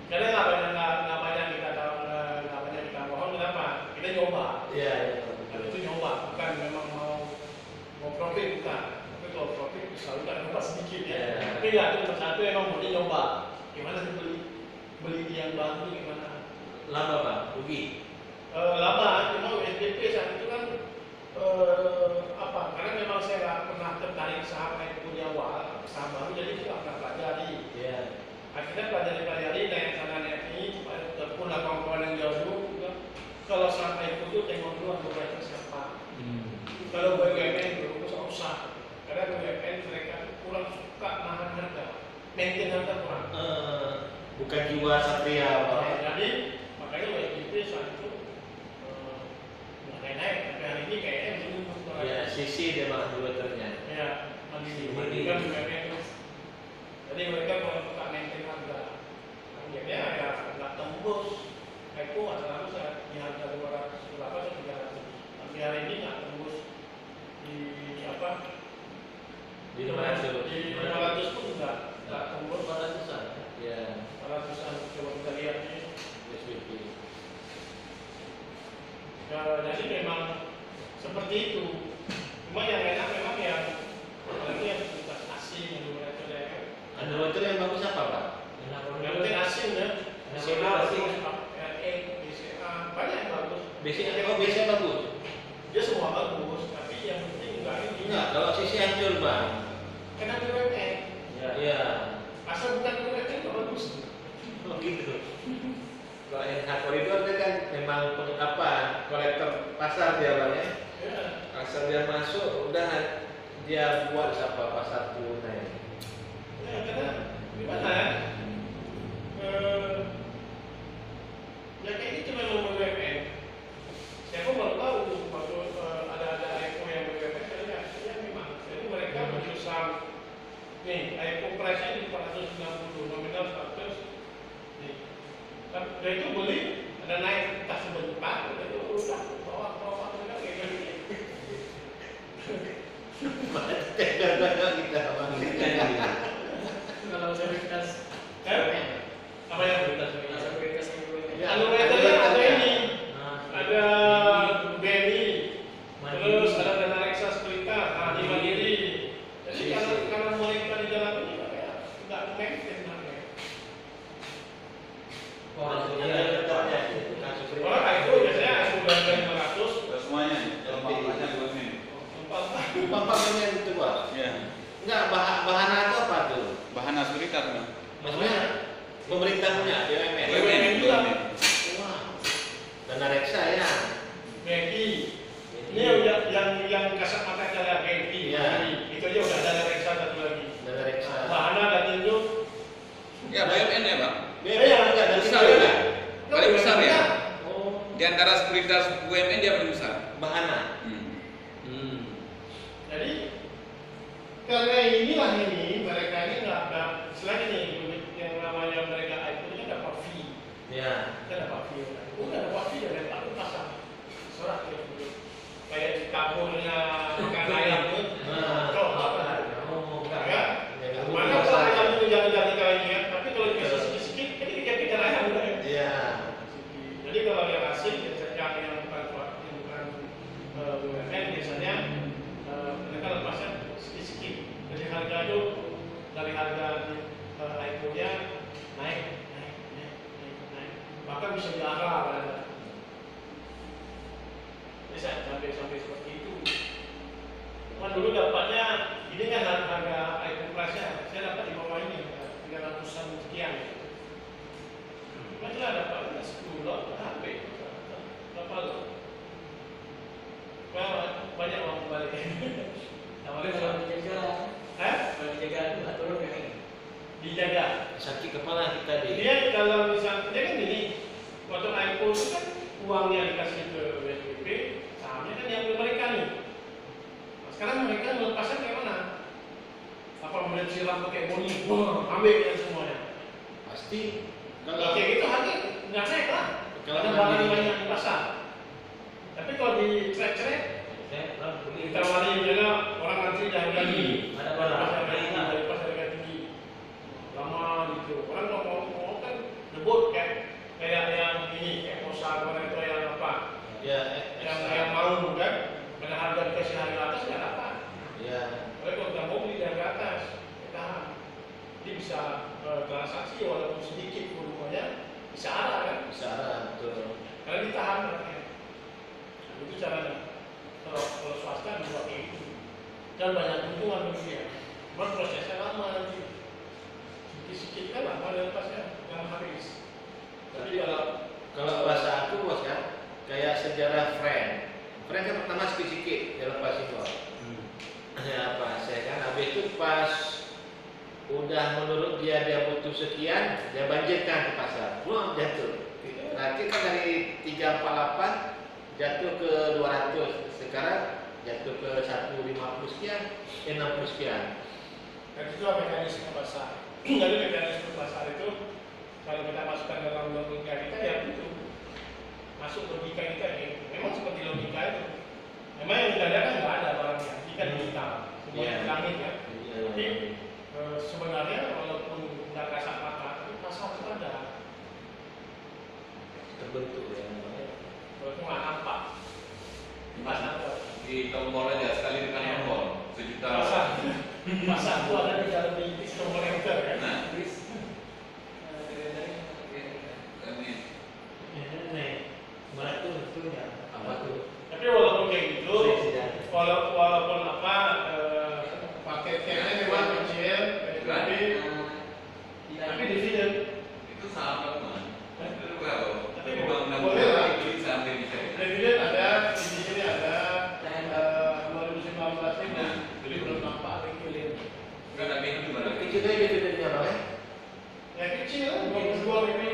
Karena nggak banyak kita tahu, nggak banyak kita bohong. Kenapa? Kita nyoba. Iya. Itu nyoba, bukan memang mau profit, bukan. Tapi kalau profit selalu kan nyoba sedikit ya. Tapi nggak, itu nomor satu emang mau nyoba. Gimana sih beli yang baru gimana? Lama Pak, rugi. Lama, cuma USDP saat itu kan karena memang saya nggak pernah tertarik saham itu di awal, saham baru, jadi saya nggak pelajari. Iya. Akhirnya pelajari naik sana naik ini, pulang kawan-kawan yang jauh juga. Kalau saham itu tengok dulu underwriter siapa. Kalau BUMN belum usah, karena BUMN mereka kurang suka nahan harga, maintain harga kurang. Bukan jiwa satria Pak. Jadi makanya USDP saat itu naik, tapi hari ini kayaknya belum. Ya, sisi dia malah underwriternya. Ya, mandiri kan BUMN. Jadi mereka kalau suka maintain harga, akhirnya ya nggak tembus. Eko adalah di harga 200 berapa atau 300. Tapi hari ini nggak tembus di apa? Di 500. Di 500 pun nggak tembus 400-an. Ya. 400-an. Coba kita lihat nih. SPP. Ya, jadi memang seperti itu. Cuma yang enak memang yang apalagi yang sudah asing yang Underwriter yang bagus apa Pak? yang penting asing ya. Nasional asing. RE, BCA, banyak yang bagus. BCA bagus. Dia semua bagus, tapi yang penting enggak ini. Enggak, kalau sisi hancur Pak. Kena BUMN. Iya. Asal bukan BUMN itu bagus. Oh gitu. Kalau NH koridor dia kan memang kolektor pasar dia Pak ya. Ya. Asal dia masuk, udah dia buat apa pasar tunai. Ya, karena gimana ya? Ya kayak gitu memang BUMN. Saya pun baru tahu waktu ada IPO yang BUMN, ya memang. Jadi mereka berusaha nih IPO price-nya di 460 nominal 100. Nih, dan itu beli ada naik entah sebentar, itu udah bawa mereka kayak gini. Kalau sekuritas Apa ya? sekuritas Underwriter-nya ada ini, ada BNI, terus ada dana reksa sekuritas, di Mandiri. Jadi karena mulai kita di jalan ini ya nggak maintain namanya. Orang itu biasanya sudah 500, Semuanya, kalau banyak BUMN. Pampangnya itu Pak. Ya. Enggak, bahan itu apa tuh? Bahan sekuritas kan. Maksudnya pemerintah punya BUMN. BUMN juga. Wah. Dana reksa ya. BNI. Ini yang kasat mata cara BNI. Iya. Itu aja udah ada reksa satu lagi. Dana reksa. Bahana dan tunjuk. Ya, BUMN ya, Pak. BUMN enggak dari Besar situ ya? Paling besar ya? Oh, Di antara sekuritas BUMN dia paling besar. bahana. Jadi karena inilah ini mereka ini nggak ada selain ini yang namanya mereka itu ini dapat fee, Ya. kita dapat fee, udah dapat fee dari takut pasang surat kayak di kaburnya makan ayam itu, kok apa? Oh, Ya, mana kalau ayam itu jangan jadi kayak gini, tapi kalau bisa sedikit-sedikit, jadi kita kejar ayam udah ya. Iya. Jadi kalau yang asing, yang bukan BUMN biasanya mereka lepasnya sedikit-sedikit. Jadi harga itu dari harga IPO-nya naik. Bahkan bisa diarah pada. Bisa sampai seperti itu. Cuma dulu dapatnya ini kan harga IPO price-nya, saya dapat di bawah ini 300-an sekian. Macam dapatnya 10 lot, HP berapa lot? Banyak uang kembali. Tapi kalau dijaga, kalau dijaga itu nggak turun kayak gini. Dijaga. Sakit kepala kita di. Dia kalau misalnya dia kan gini, waktu IPO itu kan uangnya dikasih ke USDP, sahamnya kan diambil mereka nih. Nah, sekarang mereka melepasnya kayak mana? Apa mulai siram pakai boni, ambil ya semuanya. Pasti Kalau kayak gitu harga nggak naik lah. Kalau Ada barang banyak di pasar. Tapi kalau di track Saya pernah beli ditawari misalnya orang nanti harga tinggi. Ada Dari pas barang. harga tinggi, dari pas harga tinggi. Lama gitu. Orang nggak mau kan nyebut kayak yang ini, kayak Kosa kemarin itu yang apa? Ya, Yang mau kan, pada harga dikasih harga atas nggak dapat. ya. Tapi kalau nggak mau beli di harga atas, ya tahan. Dia bisa transaksi walaupun sedikit volumenya bisa arah kan? Bicara betul. Karena ditahan anaknya. Nah, itu caranya. Kalau swasta juga kayak gitu. Dan banyak keuntungan bagi dia. Cuma prosesnya lama nanti. Sedikit-sedikit kan lama dan pasnya yang habis. Tapi kalau bahasa aku bos kan, kayak sejarah friend. Friend kan pertama sedikit dalam pas itu. Ya apa saya kan, habis itu pas udah menurut dia butuh sekian, dia banjirkan ke pasar. Wah jatuh. Terakhir kan dari 348 jatuh ke 200. Sekarang jatuh ke 150 sekian, 60 sekian. Dan itu mekanisme pasar. Jadi mekanisme pasar itu kalau kita masukkan dalam logika kita ya itu masuk logika kita ya. Memang seperti logika itu. Memang yang kita lihat kan nggak ada barangnya, ikan digital, semua Iya. di langit ya. Iya, Tapi iya. sebenarnya walaupun nggak kasat mata, tapi pasar itu ada. Terbentuk ya. Walaupun nggak nampak. Pasar itu ada. Di tombol aja sekali tekan tombol 1 juta. Pasar itu ada di dalam bisnis nomor enter kan. Nah, Ini mana tuh ya? Apa tuh? Tapi walaupun kayak gitu, walaupun apa paketnya memang kecil, tapi dividen. itu saham apa? Itu berapa? Tapi Undang-undang boleh lah. itu saham Indonesia. Dividen ada di sini ada 2019 ini, jadi belum nampak rekening. Enggak, tapi itu gimana? Kecilnya dividennya bang ya? Ya kecil, 22 ini,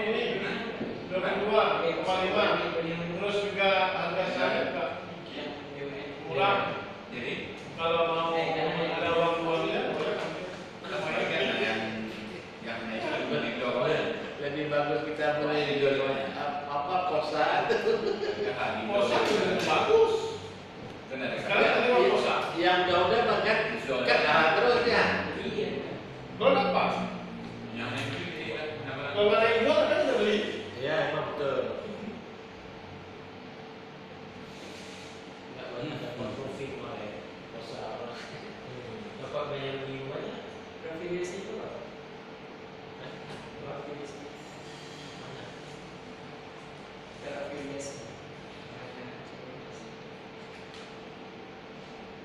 22,5. Terus juga harga saham juga murah. Jadi Kalau mau ada uang luarnya, boleh ada sebagian yang naik itu didorong ya. Lebih bagus kita beli di jualan apa kosan. Kosa juga bagus. Benar ya? Sekarang ada uang kosa. Yang jauhnya bahkan kan arah terus ya. Kalau apa? Yang naik itu kenapa? Kalau ada yang jual kan udah beli. Ya emang betul. Nggak banyak dapat profit malah ya. Usaha orang. Dapat banyak minumannya. Afiliasi itu apa? Afiliasi. Mana? Afiliasi.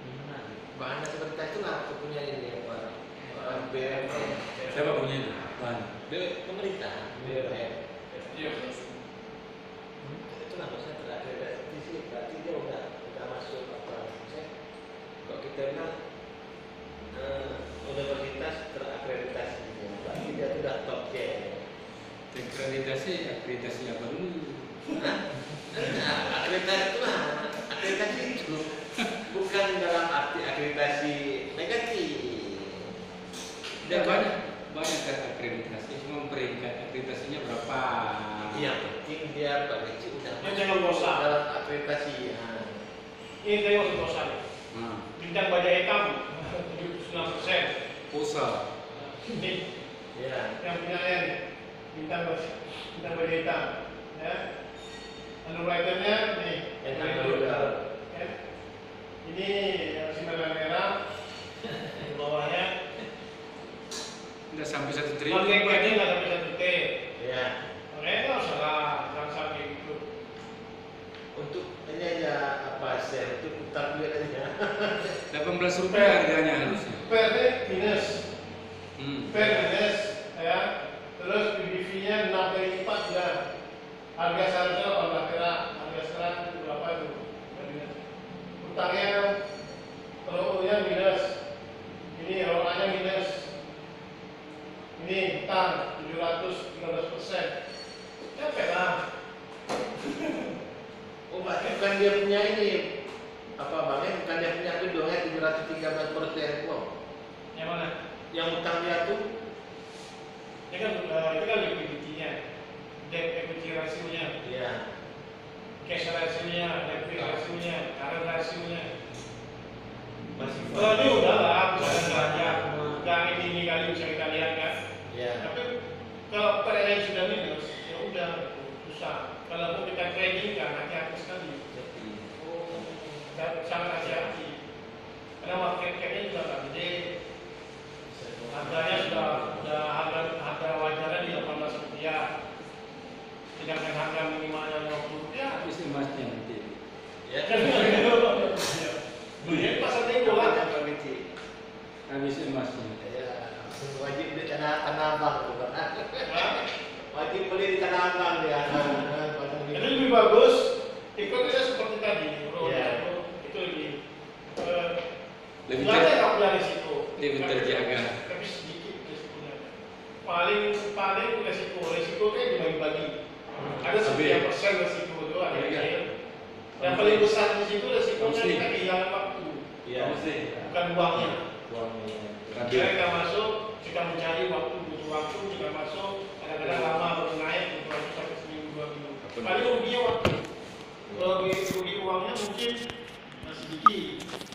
Gimana? Bahan seperti itu lah aku punya ini apa? BUMN. Siapa punya itu? Bahan. Pemerintah. BUMN. Iya. Itu lah maksudnya terakreditasi sih. Berarti dia udah masuk apa? Maksudnya kalau kita bilang universitas terakreditasi, berarti dia sudah top tier. Akreditasi apa dulu? Akreditasi itu lah, akreditasi itu bukan dalam arti akreditasi negatif. Ya banyak akreditasi, cuma peringkat akreditasinya berapa? Yang penting dia berarti udah Dia jangan bosan. dalam akreditasi. Ini tengok di kosa. Bintang baja hitam 79%. Pulsa. Ini Ya. yang punya yang bintang baja hitam. Ya. Underwriternya nih. Enak juga. Ya. Ini yang sinar merah. Di bawahnya. Udah sampai 1 triliun. Marketnya nggak sampai 1 T. Ya. Makanya itu salah transaksi kayak gitu. Untuk ini aja apa share itu putar duit aja. 18 rupiah harganya harusnya. Per minus. Hmm. Per minus ya. Terus PBV-nya 6 kali lipat ya. Harga seharusnya 18 perak, harga sekarang berapa itu? Utangnya ROU-nya minus. Ini ROA-nya minus. Ini utang 713%. Capek lah. Oh berarti bukan dia punya ini apa bangnya bukan dia punya gedungnya 713% kok. Yang mana? Yang utang dia tuh Ini kan itu kan liquidity-nya, debt equity ratio-nya, ya. cash ratio-nya, liquidity ratio-nya, current ratio-nya. Masih Kalau ini udah lah, misalnya banyak. Yang ini kali bisa kita lihat kan. Ya. Tapi kalau perayaan sudah minus, ya udah susah. Kalau mau kita trading kan hati-hati sekali. Dan sangat hati-hati. Karena market cap-nya juga nggak gede. Harganya sudah harga wajarnya di 18 rupiah. Sedangkan harga minimalnya 50 rupiah. Habis emasnya nanti. Ya. Beli pasar nego lah. Habis emasnya. Ya. Wajib di tanah abang tuh, Pak. Wajib beli di tanah abang ya. Jadi lebih bagus ikut aja seperti tadi. Iya. Itu lebih Lebih nggak ada nggak punya risiko. lebih terjaga. Tapi sedikit risikonya. Paling risiko kayak dibagi-bagi. Ada sekian persen risiko itu ada yang kecil. Yang paling besar di situ risikonya kita kehilangan waktu, Iya. bukan uangnya. uangnya. Jika kita masuk, kita mencari waktu, butuh waktu, kita masuk, kadang-kadang lama baru naik, butuh waktu sampai seminggu 2 minggu. Paling ruginya waktu. Kalau rugi uangnya mungkin sedikit.